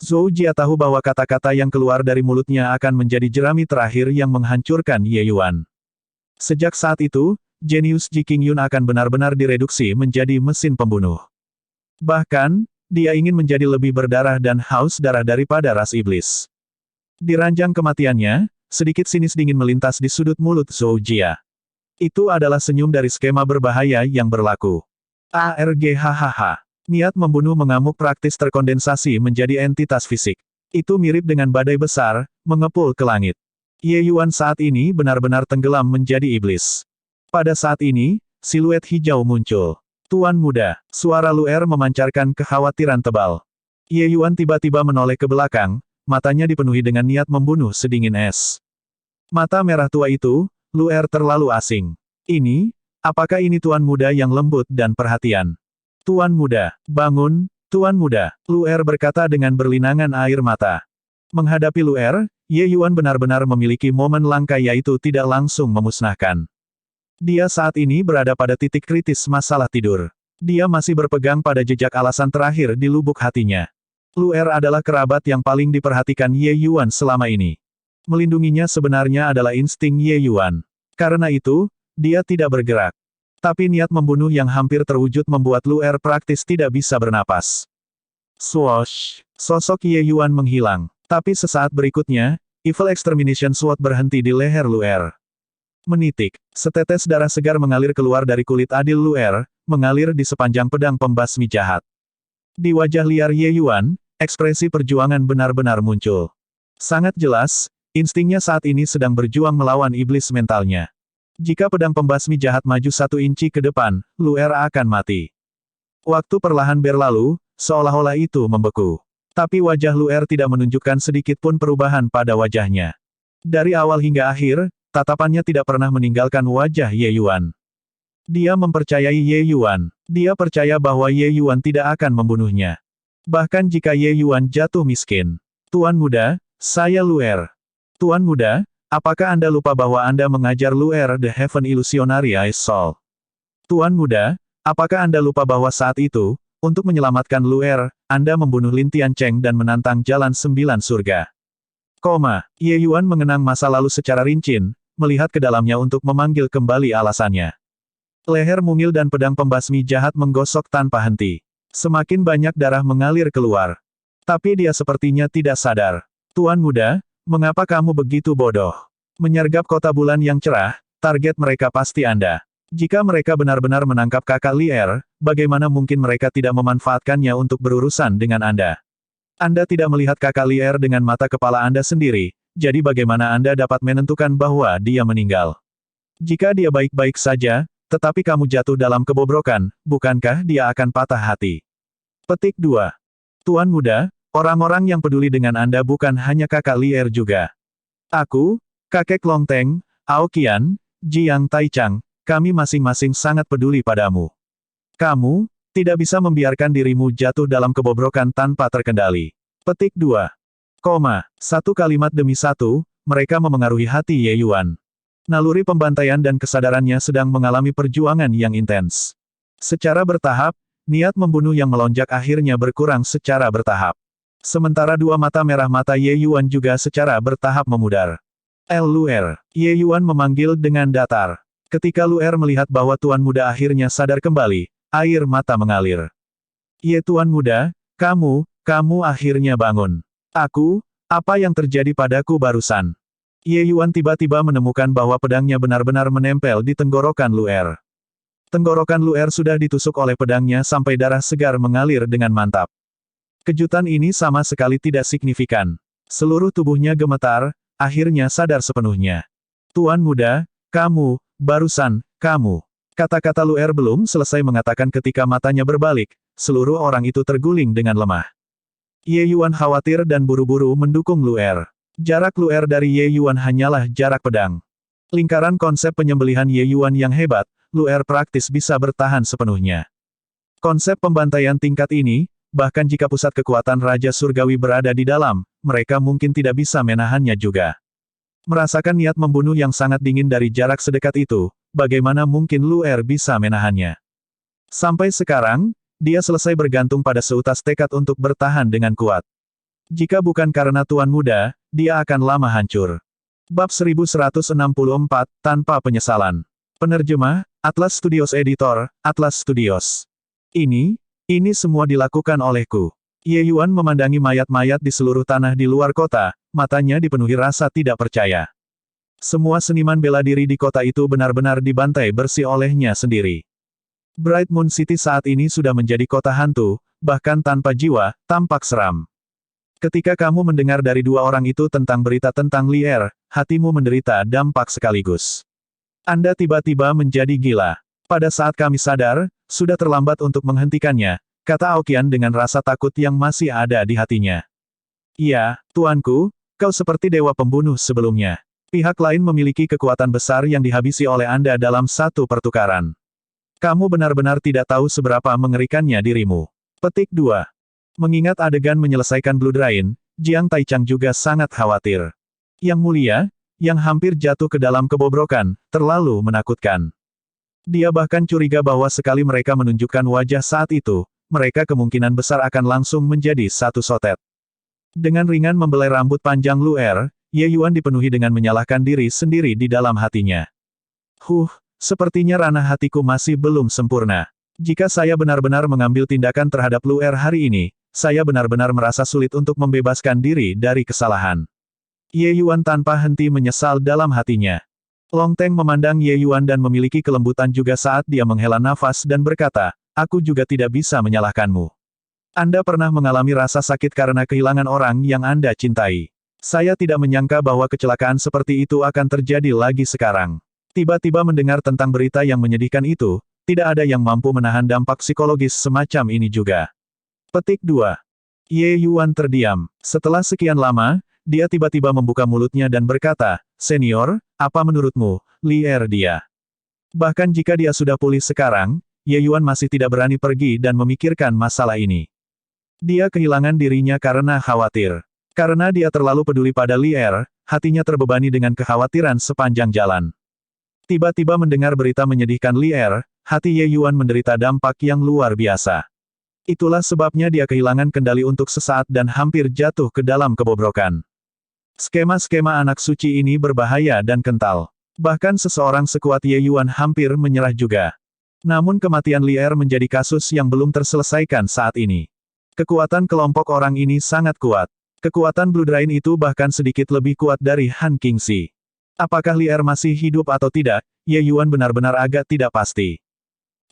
Zhou Jia tahu bahwa kata-kata yang keluar dari mulutnya akan menjadi jerami terakhir yang menghancurkan Ye Yuan. Sejak saat itu, jenius Ji Qingyun akan benar-benar direduksi menjadi mesin pembunuh. Bahkan, dia ingin menjadi lebih berdarah dan haus darah daripada ras iblis. Di ranjang kematiannya, sedikit sinis dingin melintas di sudut mulut Zhou Jia. Itu adalah senyum dari skema berbahaya yang berlaku. ARGHHH. Niat membunuh mengamuk praktis terkondensasi menjadi entitas fisik. Itu mirip dengan badai besar, mengepul ke langit. Ye Yuan saat ini benar-benar tenggelam menjadi iblis. Pada saat ini, siluet hijau muncul. Tuan muda, suara Luer memancarkan kekhawatiran tebal. Ye Yuan tiba-tiba menoleh ke belakang, matanya dipenuhi dengan niat membunuh sedingin es. Mata merah tua itu, Luer terlalu asing. Ini, apakah ini tuan muda yang lembut dan perhatian? Tuan muda, bangun, tuan muda, Luer berkata dengan berlinangan air mata. Menghadapi Luer, Ye Yuan benar-benar memiliki momen langka yaitu tidak langsung memusnahkan. Dia saat ini berada pada titik kritis masalah tidur. Dia masih berpegang pada jejak alasan terakhir di lubuk hatinya. Luer adalah kerabat yang paling diperhatikan Ye Yuan selama ini. Melindunginya sebenarnya adalah insting Ye Yuan. Karena itu, dia tidak bergerak. Tapi niat membunuh yang hampir terwujud membuat Luer praktis tidak bisa bernapas. Swoosh! Sosok Ye Yuan menghilang. Tapi sesaat berikutnya, Evil Extermination Sword berhenti di leher Luer. Menitik. Setetes darah segar mengalir keluar dari kulit adil Luer, mengalir di sepanjang pedang pembasmi jahat. Di wajah liar Ye Yuan, ekspresi perjuangan benar-benar muncul. Sangat jelas, instingnya saat ini sedang berjuang melawan iblis mentalnya. Jika pedang pembasmi jahat maju 1 inci ke depan, Luer akan mati. Waktu perlahan berlalu, seolah-olah itu membeku. Tapi wajah Luer tidak menunjukkan sedikit pun perubahan pada wajahnya. Dari awal hingga akhir, tatapannya tidak pernah meninggalkan wajah Ye Yuan. Dia mempercayai Ye Yuan. Dia percaya bahwa Ye Yuan tidak akan membunuhnya. Bahkan jika Ye Yuan jatuh miskin. Tuan muda, saya Luer. Tuan muda, apakah Anda lupa bahwa Anda mengajar Luer the Heaven Illusionary Ice Soul? Tuan muda, apakah Anda lupa bahwa saat itu, untuk menyelamatkan Luer, Anda membunuh Lin Tiancheng dan menantang jalan 9 surga? Ye Yuan mengenang masa lalu secara rinci, melihat ke dalamnya untuk memanggil kembali alasannya. Leher mungil dan pedang pembasmi jahat menggosok tanpa henti. Semakin banyak darah mengalir keluar. Tapi dia sepertinya tidak sadar. Tuan muda, mengapa kamu begitu bodoh? Menyergap kota bulan yang cerah, target mereka pasti Anda. Jika mereka benar-benar menangkap kakak Lier, bagaimana mungkin mereka tidak memanfaatkannya untuk berurusan dengan Anda? Anda tidak melihat kakak Lier dengan mata kepala Anda sendiri, jadi bagaimana Anda dapat menentukan bahwa dia meninggal? Jika dia baik-baik saja, tetapi kamu jatuh dalam kebobrokan, bukankah dia akan patah hati? Petik 2. Tuan muda, orang-orang yang peduli dengan Anda bukan hanya kakak Lier juga. Aku, kakek Longteng, Aokian, Jiang Taichang, kami masing-masing sangat peduli padamu. Kamu, tidak bisa membiarkan dirimu jatuh dalam kebobrokan tanpa terkendali. Petik 2. Satu kalimat demi satu, mereka memengaruhi hati Ye Yuan. Naluri pembantaian dan kesadarannya sedang mengalami perjuangan yang intens. Secara bertahap, niat membunuh yang melonjak akhirnya berkurang secara bertahap. Sementara dua mata merah mata Ye Yuan juga secara bertahap memudar. Luer, Ye Yuan memanggil dengan datar. Ketika Luer melihat bahwa tuan muda akhirnya sadar kembali, air mata mengalir. Ye tuan muda, kamu akhirnya bangun. Apa yang terjadi padaku barusan? Ye Yuan tiba-tiba menemukan bahwa pedangnya benar-benar menempel di tenggorokan Luer. Tenggorokan Luer sudah ditusuk oleh pedangnya sampai darah segar mengalir dengan mantap. Kejutan ini sama sekali tidak signifikan. Seluruh tubuhnya gemetar, akhirnya sadar sepenuhnya. Tuan muda, barusan, kamu. Kata-kata Luer belum selesai mengatakan ketika matanya berbalik, seluruh orang itu terguling dengan lemah. Ye Yuan khawatir dan buru-buru mendukung Luer. Jarak Luer dari Ye Yuan hanyalah jarak pedang. Lingkaran konsep penyembelihan Ye Yuan yang hebat, Luer praktis bisa bertahan sepenuhnya. Konsep pembantaian tingkat ini, bahkan jika pusat kekuatan Raja Surgawi berada di dalam, mereka mungkin tidak bisa menahannya juga. Merasakan niat membunuh yang sangat dingin dari jarak sedekat itu, bagaimana mungkin Luer bisa menahannya? Sampai sekarang, dia selesai bergantung pada seutas tekad untuk bertahan dengan kuat. Jika bukan karena Tuan Muda, dia akan lama hancur. Bab 1164, Tanpa Penyesalan. Penerjemah, Atlas Studios Editor, Atlas Studios. Ini semua dilakukan olehku. Ye Yuan memandangi mayat-mayat di seluruh tanah di luar kota, matanya dipenuhi rasa tidak percaya. Semua seniman bela diri di kota itu benar-benar dibantai bersih olehnya sendiri. Bright Moon City saat ini sudah menjadi kota hantu, bahkan tanpa jiwa, tampak seram. Ketika kamu mendengar dari dua orang itu tentang berita tentang Lier, hatimu menderita dampak sekaligus. Anda tiba-tiba menjadi gila. Pada saat kami sadar, sudah terlambat untuk menghentikannya, kata Aoqian dengan rasa takut yang masih ada di hatinya. Iya, tuanku, kau seperti dewa pembunuh sebelumnya. Pihak lain memiliki kekuatan besar yang dihabisi oleh Anda dalam satu pertukaran. Kamu benar-benar tidak tahu seberapa mengerikannya dirimu. Petik 2. Mengingat adegan menyelesaikan Blood Rain, Jiang Taichang juga sangat khawatir. Yang mulia, yang hampir jatuh ke dalam kebobrokan, terlalu menakutkan. Dia bahkan curiga bahwa sekali mereka menunjukkan wajah saat itu, mereka kemungkinan besar akan langsung menjadi satu sotet. Dengan ringan membelai rambut panjang Luer, Ye Yuan dipenuhi dengan menyalahkan diri sendiri di dalam hatinya. Sepertinya ranah hatiku masih belum sempurna. Jika saya benar-benar mengambil tindakan terhadap Luer hari ini, saya benar-benar merasa sulit untuk membebaskan diri dari kesalahan. Ye Yuan tanpa henti menyesal dalam hatinya. Long Teng memandang Ye Yuan dan memiliki kelembutan juga saat dia menghela nafas dan berkata, aku juga tidak bisa menyalahkanmu. Anda pernah mengalami rasa sakit karena kehilangan orang yang Anda cintai. Saya tidak menyangka bahwa kecelakaan seperti itu akan terjadi lagi sekarang. Tiba-tiba mendengar tentang berita yang menyedihkan itu, tidak ada yang mampu menahan dampak psikologis semacam ini juga. Petik 2. Ye Yuan terdiam. Setelah sekian lama, dia tiba-tiba membuka mulutnya dan berkata, Senior, apa menurutmu, Lier dia? Bahkan jika dia sudah pulih sekarang, Ye Yuan masih tidak berani pergi dan memikirkan masalah ini. Dia kehilangan dirinya karena khawatir. Karena dia terlalu peduli pada Lier, hatinya terbebani dengan kekhawatiran sepanjang jalan. Tiba-tiba mendengar berita menyedihkan Lier, hati Ye Yuan menderita dampak yang luar biasa. Itulah sebabnya dia kehilangan kendali untuk sesaat dan hampir jatuh ke dalam kebobrokan. Skema-skema anak suci ini berbahaya dan kental. Bahkan seseorang sekuat Ye Yuan hampir menyerah juga. Namun kematian Lier menjadi kasus yang belum terselesaikan saat ini. Kekuatan kelompok orang ini sangat kuat. Kekuatan Blood Rain itu bahkan sedikit lebih kuat dari Han Qingxi. Apakah Lier masih hidup atau tidak, Ye Yuan benar-benar agak tidak pasti.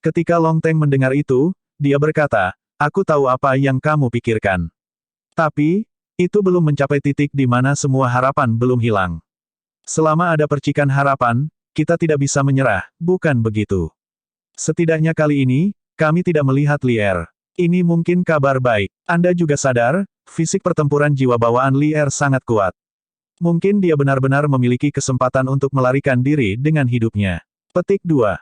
Ketika Long Teng mendengar itu, dia berkata, aku tahu apa yang kamu pikirkan. Tapi, itu belum mencapai titik di mana semua harapan belum hilang. Selama ada percikan harapan, kita tidak bisa menyerah, bukan begitu? Setidaknya kali ini, kami tidak melihat Lier. Ini mungkin kabar baik. Anda juga sadar, fisik pertempuran jiwa bawaan Lier sangat kuat. Mungkin dia benar-benar memiliki kesempatan untuk melarikan diri dengan hidupnya. Petik 2.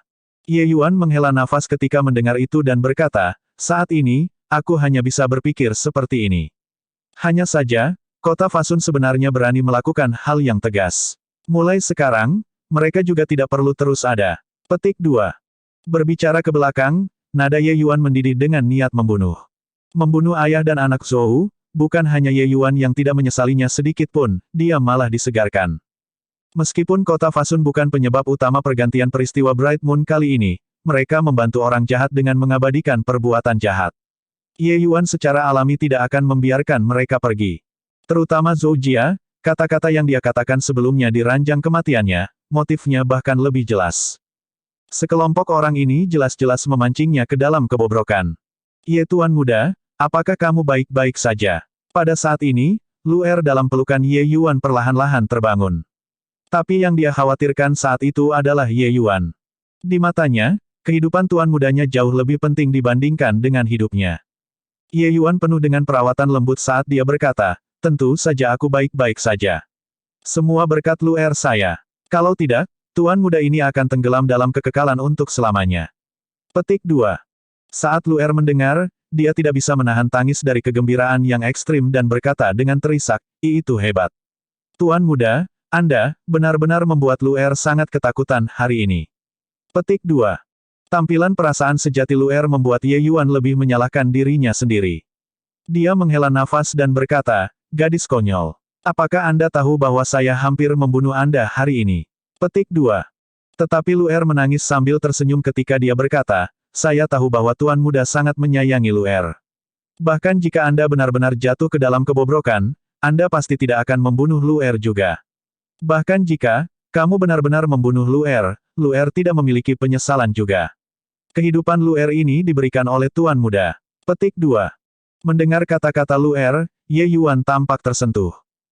Ye Yuan menghela nafas ketika mendengar itu dan berkata, saat ini, aku hanya bisa berpikir seperti ini. Hanya saja, kota Fasun sebenarnya berani melakukan hal yang tegas. Mulai sekarang, mereka juga tidak perlu terus ada. Petik 2. Berbicara ke belakang, nada Ye Yuan mendidih dengan niat membunuh. Membunuh ayah dan anak Zhou, bukan hanya Ye Yuan yang tidak menyesalinya sedikit pun, dia malah disegarkan. Meskipun kota Fasun bukan penyebab utama pergantian peristiwa Bright Moon kali ini, mereka membantu orang jahat dengan mengabadikan perbuatan jahat. Ye Yuan secara alami tidak akan membiarkan mereka pergi. Terutama Zhou Jia, kata-kata yang dia katakan sebelumnya di ranjang kematiannya, motifnya bahkan lebih jelas. Sekelompok orang ini jelas-jelas memancingnya ke dalam kebobrokan. Ye Tuan Muda, apakah kamu baik-baik saja? Pada saat ini, Luer dalam pelukan Ye Yuan perlahan-lahan terbangun. Tapi yang dia khawatirkan saat itu adalah Ye Yuan. Di matanya, kehidupan tuan mudanya jauh lebih penting dibandingkan dengan hidupnya. Ye Yuan penuh dengan perawatan lembut saat dia berkata, tentu saja aku baik-baik saja. Semua berkat Luer saya. Kalau tidak, tuan muda ini akan tenggelam dalam kekekalan untuk selamanya. Petik 2. Saat Luer mendengar, dia tidak bisa menahan tangis dari kegembiraan yang ekstrim dan berkata dengan terisak, itu hebat. Tuan muda, Anda benar-benar membuat Luer sangat ketakutan hari ini. Petik 2. Tampilan perasaan sejati Luer membuat Ye Yuan lebih menyalahkan dirinya sendiri. Dia menghela nafas dan berkata, gadis konyol. Apakah Anda tahu bahwa saya hampir membunuh Anda hari ini? Petik 2. Tetapi Luer menangis sambil tersenyum ketika dia berkata, saya tahu bahwa Tuan Muda sangat menyayangi Luer. Bahkan jika Anda benar-benar jatuh ke dalam kebobrokan, Anda pasti tidak akan membunuh Luer juga. Bahkan jika kamu benar-benar membunuh Luer, Luer tidak memiliki penyesalan juga. Kehidupan Luer ini diberikan oleh Tuan Muda. Petik 2. Mendengar kata-kata Luer, Ye Yuan tampak tersentuh.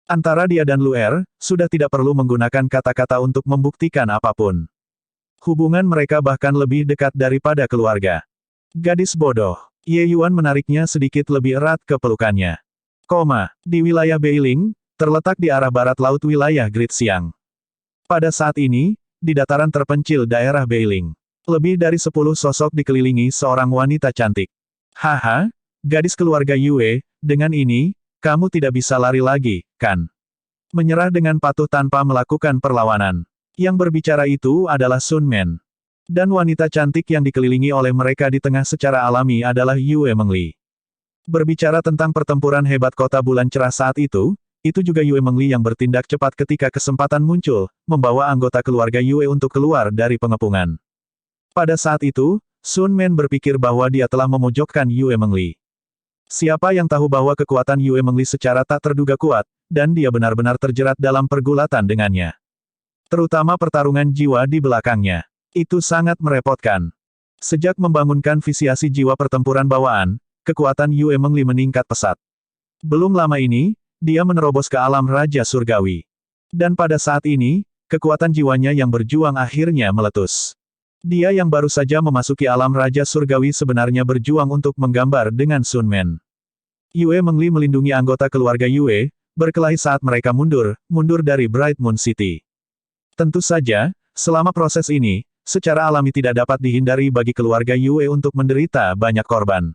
Antara dia dan Luer, sudah tidak perlu menggunakan kata-kata untuk membuktikan apapun. Hubungan mereka bahkan lebih dekat daripada keluarga. Gadis bodoh. Ye Yuan menariknya sedikit lebih erat ke pelukannya. Di wilayah Beiling, terletak di arah barat laut wilayah Great Xiang. Pada saat ini, di dataran terpencil daerah Beiling, lebih dari 10 sosok dikelilingi seorang wanita cantik. Haha, gadis keluarga Yue, dengan ini, kamu tidak bisa lari lagi, kan? Menyerah dengan patuh tanpa melakukan perlawanan. Yang berbicara itu adalah Sun Men. Dan wanita cantik yang dikelilingi oleh mereka di tengah secara alami adalah Yue Mengli. Berbicara tentang pertempuran hebat kota bulan cerah saat itu juga Yue Mengli yang bertindak cepat ketika kesempatan muncul, membawa anggota keluarga Yue untuk keluar dari pengepungan. Pada saat itu, Sun Men berpikir bahwa dia telah memojokkan Yue Mengli. Siapa yang tahu bahwa kekuatan Yue Mengli secara tak terduga kuat, dan dia benar-benar terjerat dalam pergulatan dengannya. Terutama pertarungan jiwa di belakangnya. Itu sangat merepotkan. Sejak membangunkan visiasi jiwa pertempuran bawaan, kekuatan Yue Mengli meningkat pesat. Belum lama ini, dia menerobos ke alam Raja Surgawi. Dan pada saat ini, kekuatan jiwanya yang berjuang akhirnya meletus. Dia yang baru saja memasuki alam Raja Surgawi sebenarnya berjuang untuk menggambar dengan Sun Men. Yue Mengli melindungi anggota keluarga Yue, berkelahi saat mereka mundur dari Bright Moon City. Tentu saja, selama proses ini, secara alami tidak dapat dihindari bagi keluarga Yue untuk menderita banyak korban.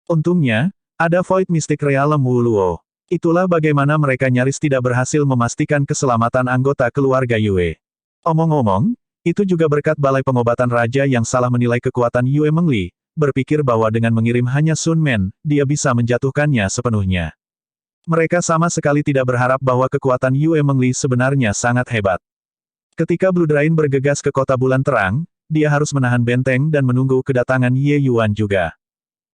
Untungnya, ada Void Mystic Realm Wu Luo. Itulah bagaimana mereka nyaris tidak berhasil memastikan keselamatan anggota keluarga Yue. Omong-omong, itu juga berkat Balai Pengobatan Raja yang salah menilai kekuatan Yue Mengli, berpikir bahwa dengan mengirim hanya Sun Men, dia bisa menjatuhkannya sepenuhnya. Mereka sama sekali tidak berharap bahwa kekuatan Yue Mengli sebenarnya sangat hebat. Ketika Blue Drain bergegas ke kota bulan terang, dia harus menahan benteng dan menunggu kedatangan Ye Yuan juga.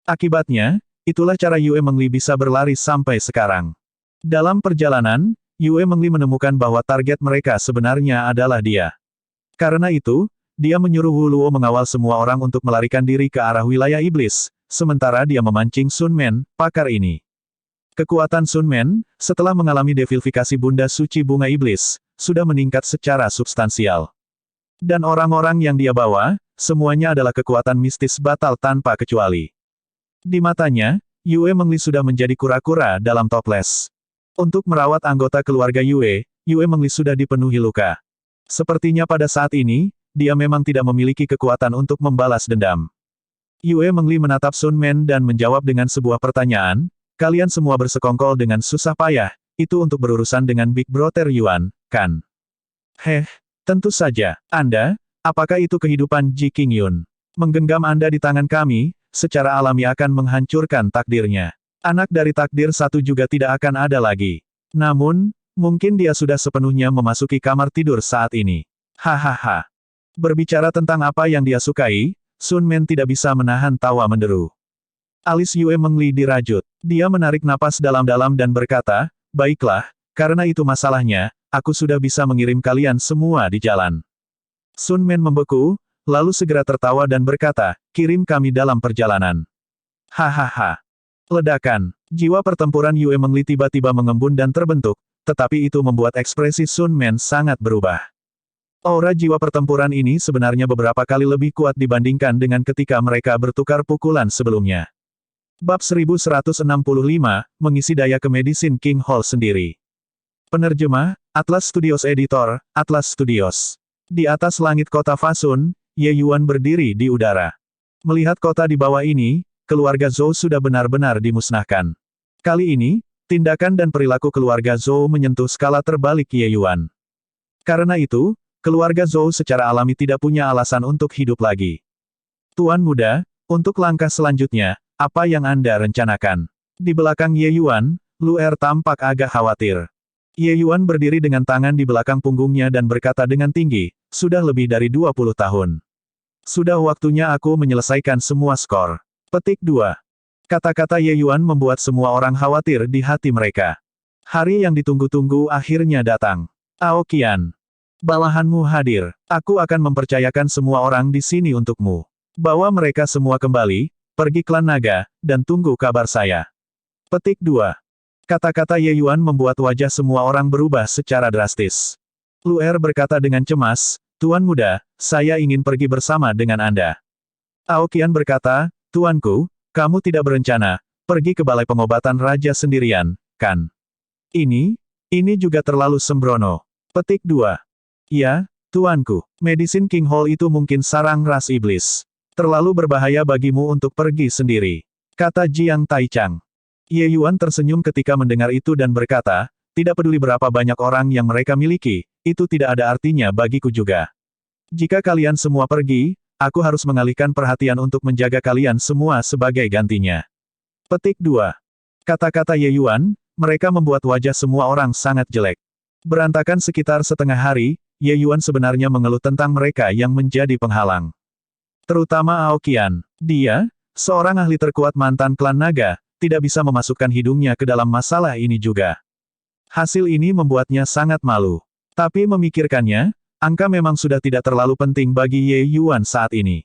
Akibatnya, itulah cara Yue Mengli bisa berlari sampai sekarang. Dalam perjalanan, Yue Mengli menemukan bahwa target mereka sebenarnya adalah dia. Karena itu, dia menyuruh Wu Luo mengawal semua orang untuk melarikan diri ke arah wilayah iblis, sementara dia memancing Sun Men, pakar ini. Kekuatan Sun Men, setelah mengalami devilifikasi Bunda Suci Bunga Iblis, sudah meningkat secara substansial. Dan orang-orang yang dia bawa, semuanya adalah kekuatan mistis batal tanpa kecuali. Di matanya, Yue Mengli sudah menjadi kura-kura dalam toples. Untuk merawat anggota keluarga Yue Mengli sudah dipenuhi luka. Sepertinya pada saat ini, dia memang tidak memiliki kekuatan untuk membalas dendam. Yue Mengli menatap Sun Men dan menjawab dengan sebuah pertanyaan, kalian semua bersekongkol dengan susah payah, itu untuk berurusan dengan Big Brother Yuan, kan? Tentu saja. Anda, apakah itu kehidupan Ji Qingyun? Menggenggam Anda di tangan kami, secara alami akan menghancurkan takdirnya. Anak dari takdir satu juga tidak akan ada lagi. Namun, mungkin dia sudah sepenuhnya memasuki kamar tidur saat ini. Hahaha. Berbicara tentang apa yang dia sukai, Sun Men tidak bisa menahan tawa menderu. Alis Yue Mengli dirajut. Dia menarik napas dalam-dalam dan berkata, baiklah, karena itu masalahnya, aku sudah bisa mengirim kalian semua di jalan. Sun Men membeku, lalu segera tertawa dan berkata, kirim kami dalam perjalanan. Hahaha. Ledakan. Jiwa pertempuran Yue Mengli tiba-tiba mengembun dan terbentuk, tetapi itu membuat ekspresi Sun Men sangat berubah. Aura jiwa pertempuran ini sebenarnya beberapa kali lebih kuat dibandingkan dengan ketika mereka bertukar pukulan sebelumnya. Bab 1165, mengisi daya ke Medicine King Hall sendiri. Penerjemah, Atlas Studios Editor, Atlas Studios. Di atas langit kota Fasun, Ye Yuan berdiri di udara. Melihat kota di bawah ini, keluarga Zhou sudah benar-benar dimusnahkan. Kali ini, tindakan dan perilaku keluarga Zhou menyentuh skala terbalik Ye Yuan. Karena itu, keluarga Zhou secara alami tidak punya alasan untuk hidup lagi. Tuan muda, untuk langkah selanjutnya, apa yang Anda rencanakan? Di belakang Ye Yuan, Lu Er tampak agak khawatir. Ye Yuan berdiri dengan tangan di belakang punggungnya dan berkata dengan tinggi, sudah lebih dari 20 tahun. Sudah waktunya aku menyelesaikan semua skor. Petik 2. Kata-kata Ye Yuan membuat semua orang khawatir di hati mereka. Hari yang ditunggu-tunggu akhirnya datang. Aokian. Bawahanmu hadir. Aku akan mempercayakan semua orang di sini untukmu. Bawa mereka semua kembali, pergi klan naga, dan tunggu kabar saya. Petik 2. Kata-kata Ye Yuan membuat wajah semua orang berubah secara drastis. Lu Er berkata dengan cemas, Tuan muda, saya ingin pergi bersama dengan Anda. Aokian berkata, Tuanku, kamu tidak berencana pergi ke balai pengobatan raja sendirian, kan? Ini juga terlalu sembrono. Petik 2. Ya, tuanku, Medicine King Hall itu mungkin sarang ras iblis. Terlalu berbahaya bagimu untuk pergi sendiri, kata Jiang Taichang. Ye Yuan tersenyum ketika mendengar itu dan berkata, tidak peduli berapa banyak orang yang mereka miliki, itu tidak ada artinya bagiku juga. Jika kalian semua pergi, aku harus mengalihkan perhatian untuk menjaga kalian semua sebagai gantinya. Petik 2. Kata-kata Ye Yuan, mereka membuat wajah semua orang sangat jelek. Berantakan sekitar setengah hari, Ye Yuan sebenarnya mengeluh tentang mereka yang menjadi penghalang. Terutama Aokian. Dia, seorang ahli terkuat mantan klan naga, tidak bisa memasukkan hidungnya ke dalam masalah ini juga. Hasil ini membuatnya sangat malu. Tapi memikirkannya, angka memang sudah tidak terlalu penting bagi Ye Yuan saat ini.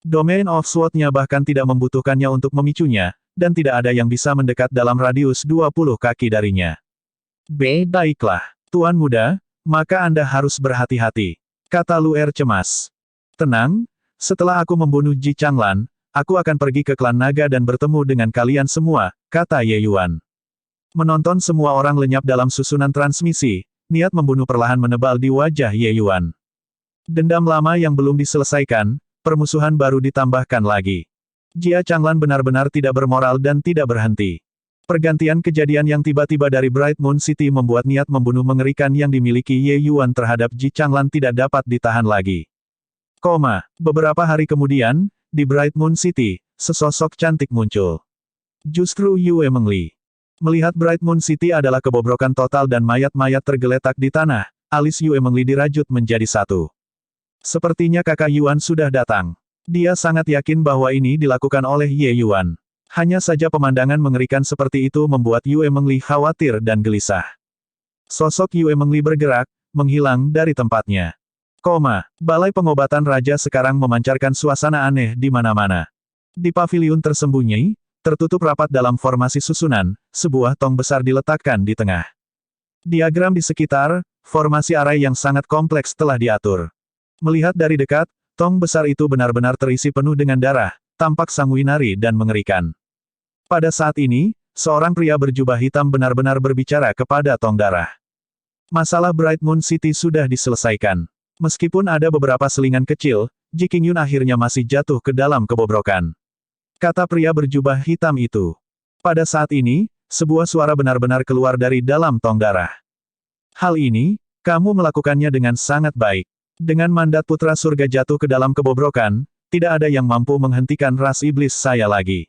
Domain of Sword-nya bahkan tidak membutuhkannya untuk memicunya, dan tidak ada yang bisa mendekat dalam radius 20 kaki darinya. Baiklah, Tuan muda, maka Anda harus berhati-hati, kata Lu Er cemas. Tenang, setelah aku membunuh Ji Changlan, aku akan pergi ke klan naga dan bertemu dengan kalian semua, kata Ye Yuan. Menonton semua orang lenyap dalam susunan transmisi, niat membunuh perlahan menebal di wajah Ye Yuan. Dendam lama yang belum diselesaikan, permusuhan baru ditambahkan lagi. Jia Changlan benar-benar tidak bermoral dan tidak berhenti. Pergantian kejadian yang tiba-tiba dari Bright Moon City membuat niat membunuh mengerikan yang dimiliki Ye Yuan terhadap Ji Changlan tidak dapat ditahan lagi. Beberapa hari kemudian, di Bright Moon City, sesosok cantik muncul. Justru Yue Mengli. Melihat Bright Moon City adalah kebobrokan total dan mayat-mayat tergeletak di tanah, alis Yue Mengli dirajut menjadi satu. Sepertinya kakak Yuan sudah datang. Dia sangat yakin bahwa ini dilakukan oleh Ye Yuan. Hanya saja pemandangan mengerikan seperti itu membuat Yue Mengli khawatir dan gelisah. Sosok Yue Mengli bergerak, menghilang dari tempatnya. Balai pengobatan raja sekarang memancarkan suasana aneh di mana-mana. Di paviliun tersembunyi, tertutup rapat dalam formasi susunan, sebuah tong besar diletakkan di tengah. Diagram di sekitar, formasi arai yang sangat kompleks telah diatur. Melihat dari dekat, tong besar itu benar-benar terisi penuh dengan darah, tampak sanguinari dan mengerikan. Pada saat ini, seorang pria berjubah hitam benar-benar berbicara kepada tong darah. Masalah Bright Moon City sudah diselesaikan. Meskipun ada beberapa selingan kecil, Ji Qingyun akhirnya masih jatuh ke dalam kebobrokan. Kata pria berjubah hitam itu. Pada saat ini, sebuah suara benar-benar keluar dari dalam tong darah. Hal ini, kamu melakukannya dengan sangat baik. Dengan mandat putra surga jatuh ke dalam kebobrokan, tidak ada yang mampu menghentikan ras iblis saya lagi.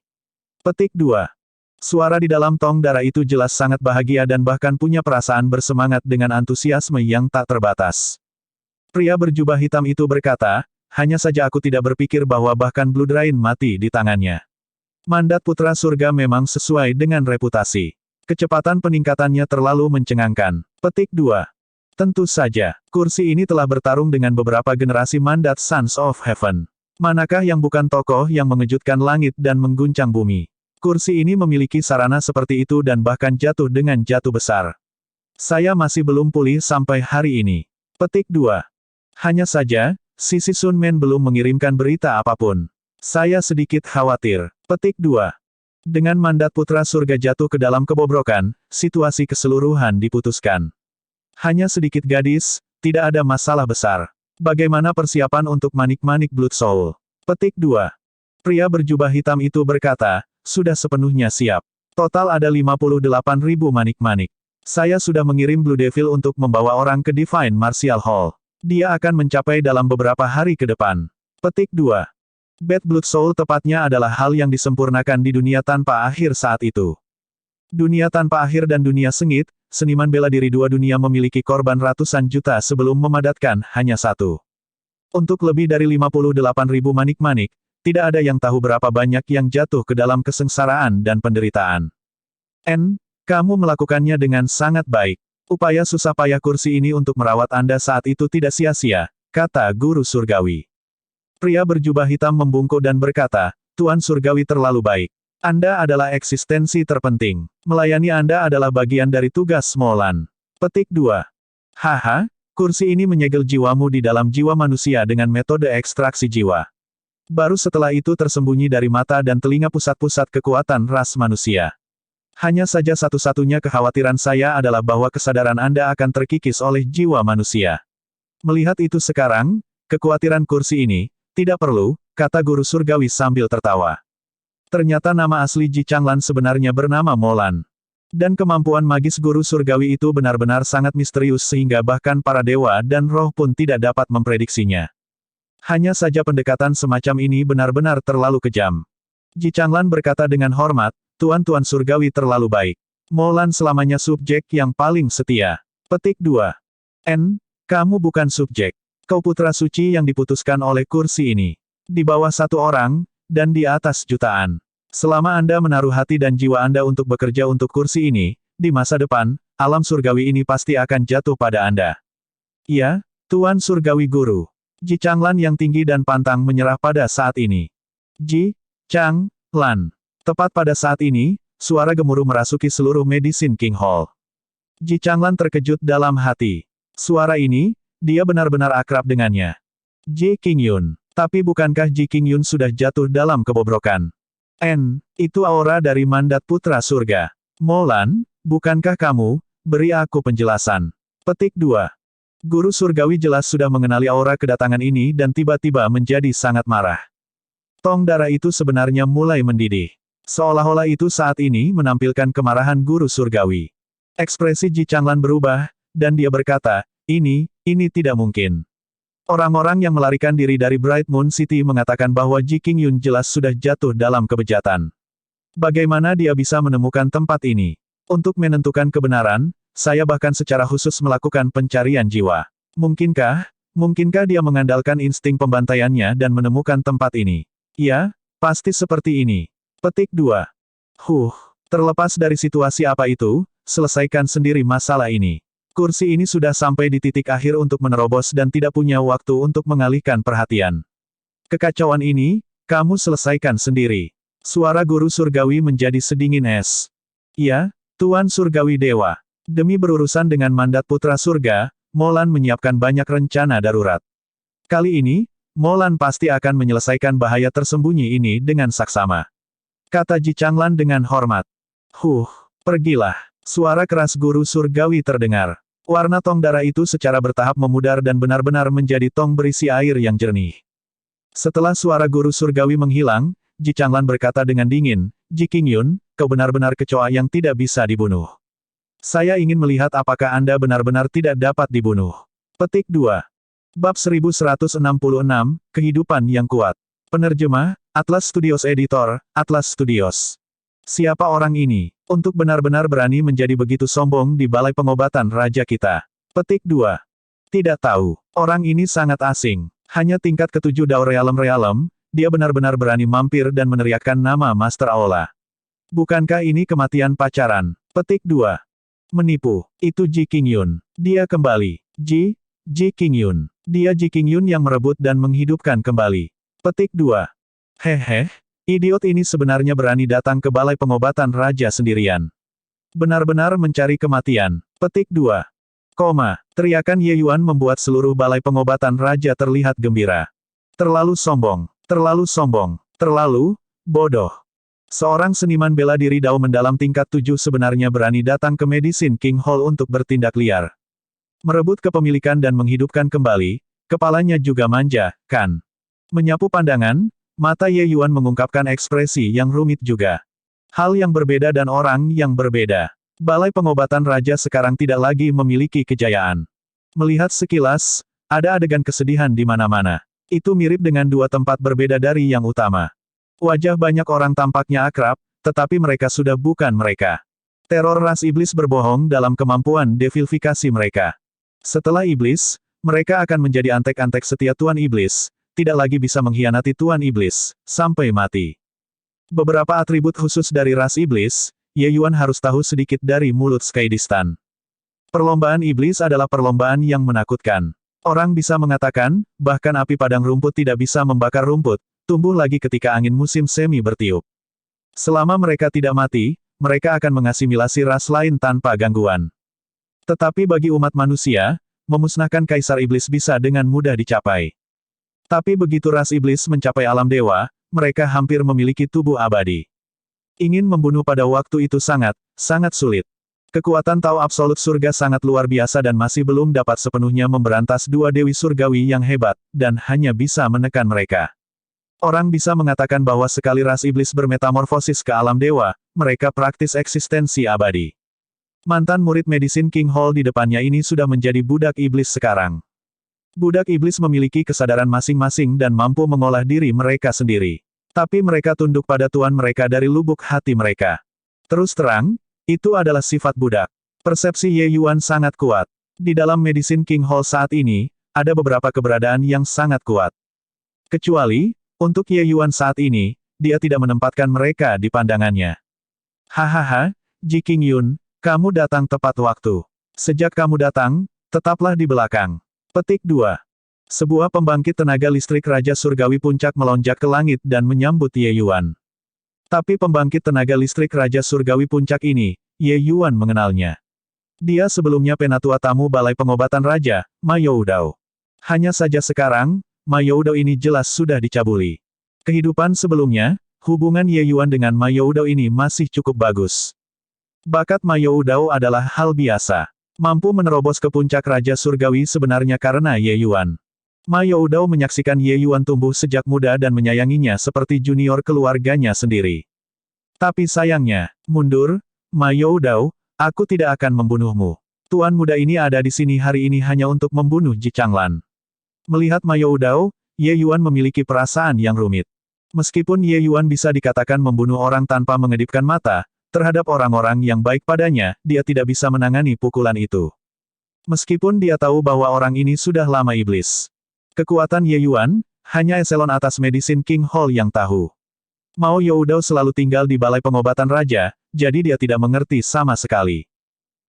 Petik 2. Suara di dalam tong darah itu jelas sangat bahagia dan bahkan punya perasaan bersemangat dengan antusiasme yang tak terbatas. Pria berjubah hitam itu berkata, hanya saja aku tidak berpikir bahwa bahkan Blood Rain mati di tangannya. Mandat putra surga memang sesuai dengan reputasi. Kecepatan peningkatannya terlalu mencengangkan. Petik 2. Tentu saja, kursi ini telah bertarung dengan beberapa generasi mandat Sons of Heaven. Manakah yang bukan tokoh yang mengejutkan langit dan mengguncang bumi? Kursi ini memiliki sarana seperti itu dan bahkan jatuh dengan jatuh besar. Saya masih belum pulih sampai hari ini. Petik 2. Hanya saja, Sisi Sun Men belum mengirimkan berita apapun. Saya sedikit khawatir. Petik 2. Dengan mandat putra surga jatuh ke dalam kebobrokan, situasi keseluruhan diputuskan. Hanya sedikit gadis, tidak ada masalah besar. Bagaimana persiapan untuk manik-manik Blood Soul? Petik 2. Pria berjubah hitam itu berkata, sudah sepenuhnya siap. Total ada 58.000 manik-manik. Saya sudah mengirim Blue Devil untuk membawa orang ke Divine Martial Hall. Dia akan mencapai dalam beberapa hari ke depan. Petik 2. Bad Blood Soul tepatnya adalah hal yang disempurnakan di dunia tanpa akhir saat itu. Dunia tanpa akhir dan dunia sengit, seniman bela diri dua dunia memiliki korban ratusan juta sebelum memadatkan hanya satu. Untuk lebih dari 58.000 manik-manik, tidak ada yang tahu berapa banyak yang jatuh ke dalam kesengsaraan dan penderitaan. Kamu melakukannya dengan sangat baik. Upaya susah payah kursi ini untuk merawat Anda saat itu tidak sia-sia, kata guru surgawi. Pria berjubah hitam membungkuk dan berkata, Tuan Surgawi terlalu baik. Anda adalah eksistensi terpenting. Melayani Anda adalah bagian dari tugas Molan. Petik 2. Haha, kursi ini menyegel jiwamu di dalam jiwa manusia dengan metode ekstraksi jiwa. Baru setelah itu tersembunyi dari mata dan telinga pusat-pusat kekuatan ras manusia. Hanya saja satu-satunya kekhawatiran saya adalah bahwa kesadaran Anda akan terkikis oleh jiwa manusia. Melihat itu sekarang, kekhawatiran kursi ini, tidak perlu, kata guru surgawi sambil tertawa. Ternyata nama asli Ji Changlan sebenarnya bernama Molan. Dan kemampuan magis guru surgawi itu benar-benar sangat misterius sehingga bahkan para dewa dan roh pun tidak dapat memprediksinya. Hanya saja pendekatan semacam ini benar-benar terlalu kejam. Ji Changlan berkata dengan hormat, Tuan-tuan surgawi terlalu baik. Molan selamanya subjek yang paling setia. Petik 2. Kamu bukan subjek. Kau putra suci yang diputuskan oleh kursi ini. Di bawah satu orang, dan di atas jutaan. Selama Anda menaruh hati dan jiwa Anda untuk bekerja untuk kursi ini, di masa depan, alam surgawi ini pasti akan jatuh pada Anda. Iya, Tuan Surgawi Guru. Ji Changlan yang tinggi dan pantang menyerah pada saat ini. Ji Changlan. Tepat pada saat ini, suara gemuruh merasuki seluruh Medicine King Hall. Ji Changlan terkejut dalam hati. Suara ini, dia benar-benar akrab dengannya. Ji Qingyun. Tapi bukankah Ji Qingyun sudah jatuh dalam kebobrokan? Itu aura dari mandat putra surga. Molan, bukankah kamu, beri aku penjelasan. Petik 2. Guru surgawi jelas sudah mengenali aura kedatangan ini dan tiba-tiba menjadi sangat marah. Tong darah itu sebenarnya mulai mendidih. Seolah-olah itu saat ini menampilkan kemarahan guru surgawi. Ekspresi Ji Changlan berubah, dan dia berkata, ini tidak mungkin. Orang-orang yang melarikan diri dari Bright Moon City mengatakan bahwa Ji Qingyun jelas sudah jatuh dalam kebejatan. Bagaimana dia bisa menemukan tempat ini? Untuk menentukan kebenaran, saya bahkan secara khusus melakukan pencarian jiwa. Mungkinkah dia mengandalkan insting pembantaiannya dan menemukan tempat ini? Ya, pasti seperti ini. Petik 2. Terlepas dari situasi apa itu, selesaikan sendiri masalah ini. Kursi ini sudah sampai di titik akhir untuk menerobos dan tidak punya waktu untuk mengalihkan perhatian. Kekacauan ini, kamu selesaikan sendiri. Suara guru surgawi menjadi sedingin es. Ya, Tuan Surgawi Dewa. Demi berurusan dengan mandat putra surga, Molan menyiapkan banyak rencana darurat. Kali ini, Molan pasti akan menyelesaikan bahaya tersembunyi ini dengan saksama. Kata Ji Changlan dengan hormat. Pergilah. Suara keras guru surgawi terdengar. Warna tong darah itu secara bertahap memudar dan benar-benar menjadi tong berisi air yang jernih. Setelah suara guru surgawi menghilang, Ji Changlan berkata dengan dingin, Ji Qingyun, kau benar-benar kecoa yang tidak bisa dibunuh. Saya ingin melihat apakah Anda benar-benar tidak dapat dibunuh. Petik 2. Bab 1166, Kehidupan yang Kuat. Penerjemah, Atlas Studios Editor, Atlas Studios. Siapa orang ini, untuk benar-benar berani menjadi begitu sombong di balai pengobatan raja kita? Petik 2. Tidak tahu. Orang ini sangat asing. Hanya tingkat ke-7 Dao Realm, dia benar-benar berani mampir dan meneriakkan nama Master Aula. Bukankah ini kematian pacaran? Petik 2. Menipu. Itu Ji Qingyun. Dia kembali. Ji Qingyun. Dia Ji Qingyun yang merebut dan menghidupkan kembali. Petik 2. Hehe. Idiot ini sebenarnya berani datang ke balai pengobatan raja sendirian. Benar-benar mencari kematian. Petik 2. Teriakan Ye Yuan membuat seluruh balai pengobatan raja terlihat gembira. Terlalu sombong. Terlalu sombong. Terlalu bodoh. Seorang seniman bela diri Dao mendalam tingkat 7 sebenarnya berani datang ke Medicine King Hall untuk bertindak liar. Merebut kepemilikan dan menghidupkan kembali, kepalanya juga manja, kan? Menyapu pandangan, Mata Ye Yuan mengungkapkan ekspresi yang rumit juga. Hal yang berbeda dan orang yang berbeda. Balai pengobatan raja sekarang tidak lagi memiliki kejayaan. Melihat sekilas, ada adegan kesedihan di mana-mana. Itu mirip dengan dua tempat berbeda dari yang utama. Wajah banyak orang tampaknya akrab, tetapi mereka sudah bukan mereka. Teror ras iblis berbohong dalam kemampuan devilifikasi mereka. Setelah iblis, mereka akan menjadi antek-antek setia Tuan Iblis, tidak lagi bisa mengkhianati Tuan Iblis, sampai mati. Beberapa atribut khusus dari ras iblis, Ye Yuan harus tahu sedikit dari mulut Skyistan. Perlombaan iblis adalah perlombaan yang menakutkan. Orang bisa mengatakan, bahkan api padang rumput tidak bisa membakar rumput, tumbuh lagi ketika angin musim semi bertiup. Selama mereka tidak mati, mereka akan mengasimilasi ras lain tanpa gangguan. Tetapi bagi umat manusia, memusnahkan kaisar iblis bisa dengan mudah dicapai. Tapi begitu ras iblis mencapai alam dewa, mereka hampir memiliki tubuh abadi. Ingin membunuh pada waktu itu sangat sulit. Kekuatan Tao Absolut Surga sangat luar biasa dan masih belum dapat sepenuhnya memberantas dua dewi surgawi yang hebat, dan hanya bisa menekan mereka. Orang bisa mengatakan bahwa sekali ras iblis bermetamorfosis ke alam dewa, mereka praktis eksistensi abadi. Mantan murid Medicine King Hall di depannya ini sudah menjadi budak iblis sekarang. Budak iblis memiliki kesadaran masing-masing dan mampu mengolah diri mereka sendiri. Tapi mereka tunduk pada tuan mereka dari lubuk hati mereka. Terus terang, itu adalah sifat budak. Persepsi Ye Yuan sangat kuat. Di dalam Medicine King Hall saat ini, ada beberapa keberadaan yang sangat kuat. Kecuali, untuk Ye Yuan saat ini, dia tidak menempatkan mereka di pandangannya. Hahaha, Ji King Yun, kamu datang tepat waktu. Sejak kamu datang, tetaplah di belakang. Petik 2. Sebuah pembangkit tenaga listrik Raja Surgawi Puncak melonjak ke langit dan menyambut Ye Yuan. Tapi pembangkit tenaga listrik Raja Surgawi Puncak ini, Ye Yuan mengenalnya. Dia sebelumnya penatua tamu Balai Pengobatan Raja, Ma Youdao. Hanya saja sekarang, Ma Youdao ini jelas sudah dicabuli. Kehidupan sebelumnya, hubungan Ye Yuan dengan Ma Youdao ini masih cukup bagus. Bakat Ma Youdao adalah hal biasa. Mampu menerobos ke puncak Raja Surgawi sebenarnya karena Ye Yuan. Ma Youdao menyaksikan Ye Yuan tumbuh sejak muda dan menyayanginya seperti junior keluarganya sendiri. Tapi sayangnya, mundur, Ma Youdao, aku tidak akan membunuhmu. Tuan muda ini ada di sini hari ini hanya untuk membunuh Ji Changlan. Melihat Ma Youdao, Ye Yuan memiliki perasaan yang rumit. Meskipun Ye Yuan bisa dikatakan membunuh orang tanpa mengedipkan mata, terhadap orang-orang yang baik padanya, dia tidak bisa menangani pukulan itu. Meskipun dia tahu bahwa orang ini sudah lama iblis. Kekuatan Ye Yuan, hanya eselon atas Medicine King Hall yang tahu. Mao Youdao selalu tinggal di Balai Pengobatan Raja, jadi dia tidak mengerti sama sekali.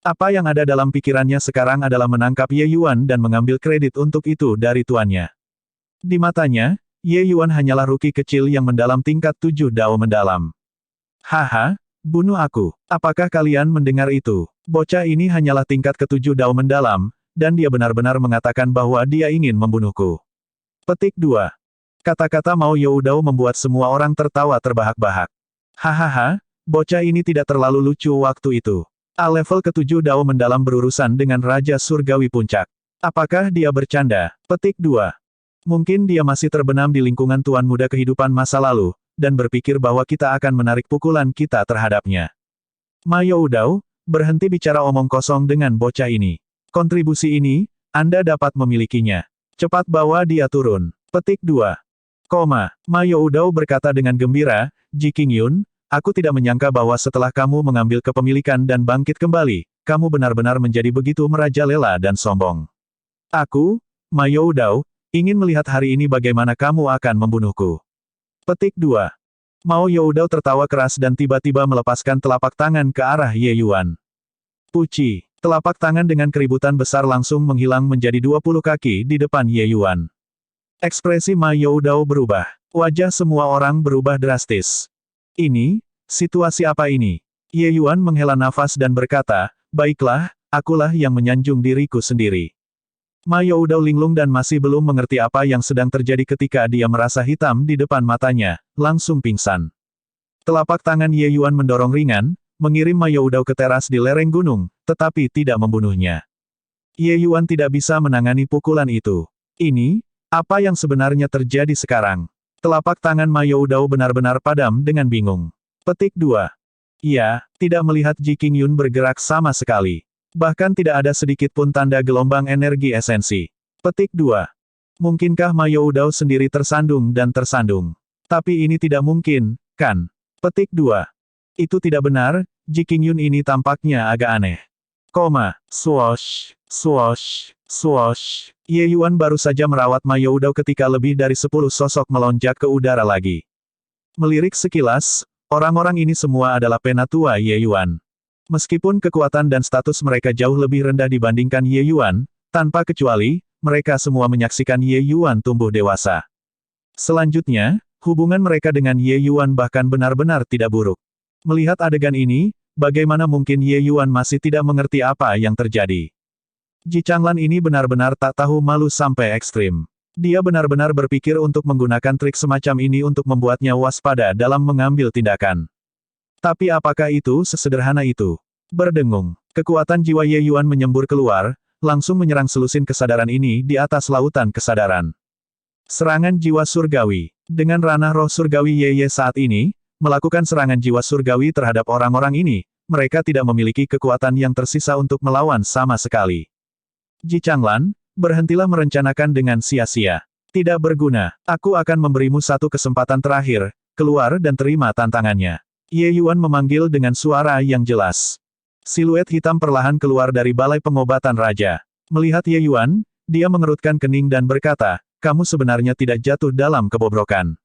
Apa yang ada dalam pikirannya sekarang adalah menangkap Ye Yuan dan mengambil kredit untuk itu dari tuannya. Di matanya, Ye Yuan hanyalah ruki kecil yang mendalam tingkat 7 dao mendalam. Haha. Bunuh aku. Apakah kalian mendengar itu? Bocah ini hanyalah tingkat ke-7 dao mendalam, dan dia benar-benar mengatakan bahwa dia ingin membunuhku. Petik 2. Kata-kata Mao Youdao membuat semua orang tertawa terbahak-bahak. Hahaha, bocah ini tidak terlalu lucu waktu itu. A-level ke-7 dao mendalam berurusan dengan Raja Surgawi Puncak. Apakah dia bercanda? Petik 2. Mungkin dia masih terbenam di lingkungan tuan muda kehidupan masa lalu, dan berpikir bahwa kita akan menarik pukulan kita terhadapnya. Ma Youdao, berhenti bicara omong kosong dengan bocah ini. Kontribusi ini, Anda dapat memilikinya. Cepat bawa dia turun. Petik 2. Ma Youdao berkata dengan gembira, Ji King Yun, aku tidak menyangka bahwa setelah kamu mengambil kepemilikan dan bangkit kembali, kamu benar-benar menjadi begitu merajalela dan sombong. Aku, Ma Youdao, ingin melihat hari ini bagaimana kamu akan membunuhku. Petik 2. Mao Youdao tertawa keras dan tiba-tiba melepaskan telapak tangan ke arah Ye Yuan. Puci, telapak tangan dengan keributan besar langsung menghilang menjadi 20 kaki di depan Ye Yuan. Ekspresi Ma Youdao berubah. Wajah semua orang berubah drastis. Ini, situasi apa ini? Ye Yuan menghela nafas dan berkata, baiklah, akulah yang menyanjung diriku sendiri. Ma Youdao linglung dan masih belum mengerti apa yang sedang terjadi ketika dia merasa hitam di depan matanya, langsung pingsan. Telapak tangan Ye Yuan mendorong ringan, mengirim Ma Youdao ke teras di lereng gunung, tetapi tidak membunuhnya. Ye Yuan tidak bisa menangani pukulan itu. Ini, apa yang sebenarnya terjadi sekarang? Telapak tangan Ma Youdao benar-benar padam dengan bingung. Petik 2. Ia tidak melihat Ji Qingyun bergerak sama sekali. Bahkan tidak ada sedikit pun tanda gelombang energi esensi. Petik 2. Mungkinkah Ma Youdao sendiri tersandung dan tersandung? Tapi ini tidak mungkin, kan? Petik 2. Itu tidak benar, Ji Qingyun ini tampaknya agak aneh. Swoosh, swoosh, swoosh. Ye Yuan baru saja merawat Ma Youdao ketika lebih dari 10 sosok melonjak ke udara lagi. Melirik sekilas, orang-orang ini semua adalah penatua Ye Yuan. Meskipun kekuatan dan status mereka jauh lebih rendah dibandingkan Ye Yuan, tanpa kecuali, mereka semua menyaksikan Ye Yuan tumbuh dewasa. Selanjutnya, hubungan mereka dengan Ye Yuan bahkan benar-benar tidak buruk. Melihat adegan ini, bagaimana mungkin Ye Yuan masih tidak mengerti apa yang terjadi? Ji Changlan ini benar-benar tak tahu malu sampai ekstrim. Dia benar-benar berpikir untuk menggunakan trik semacam ini untuk membuatnya waspada dalam mengambil tindakan. Tapi apakah itu sesederhana itu? Berdengung, kekuatan jiwa Ye Yuan menyembur keluar, langsung menyerang selusin kesadaran ini di atas lautan kesadaran. Serangan jiwa surgawi. Dengan ranah roh surgawi Ye saat ini, melakukan serangan jiwa surgawi terhadap orang-orang ini, mereka tidak memiliki kekuatan yang tersisa untuk melawan sama sekali. Ji Changlan, berhentilah merencanakan dengan sia-sia. Tidak berguna, aku akan memberimu satu kesempatan terakhir, keluar dan terima tantangannya. Ye Yuan memanggil dengan suara yang jelas. Siluet hitam perlahan keluar dari balai pengobatan raja. Melihat Ye Yuan, dia mengerutkan kening dan berkata, kamu sebenarnya tidak jatuh dalam kebobrokan.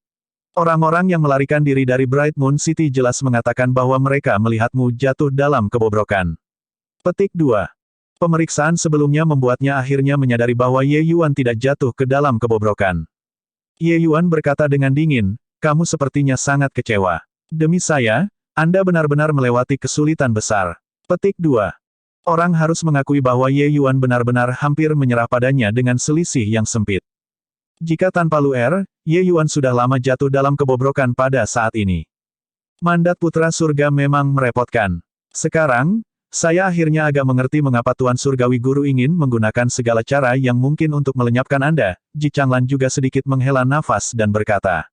Orang-orang yang melarikan diri dari Bright Moon City jelas mengatakan bahwa mereka melihatmu jatuh dalam kebobrokan. Petik 2. Pemeriksaan sebelumnya membuatnya akhirnya menyadari bahwa Ye Yuan tidak jatuh ke dalam kebobrokan. Ye Yuan berkata dengan dingin, kamu sepertinya sangat kecewa. Demi saya, Anda benar-benar melewati kesulitan besar. Petik 2. Orang harus mengakui bahwa Ye Yuan benar-benar hampir menyerah padanya dengan selisih yang sempit. Jika tanpa Luer, Ye Yuan sudah lama jatuh dalam kebobrokan pada saat ini. Mandat Putra Surga memang merepotkan. Sekarang, saya akhirnya agak mengerti mengapa Tuan Surgawi Guru ingin menggunakan segala cara yang mungkin untuk melenyapkan Anda. Ji Changlan juga sedikit menghela nafas dan berkata.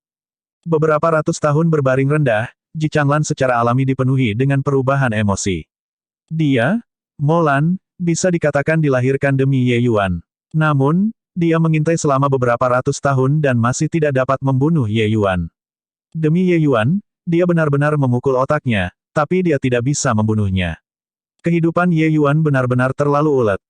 Beberapa ratus tahun berbaring rendah, Ji Changlan secara alami dipenuhi dengan perubahan emosi. Dia, Molan, bisa dikatakan dilahirkan demi Ye Yuan. Namun, dia mengintai selama beberapa ratus tahun dan masih tidak dapat membunuh Ye Yuan. Demi Ye Yuan, dia benar-benar memukul otaknya, tapi dia tidak bisa membunuhnya. Kehidupan Ye Yuan benar-benar terlalu ulet.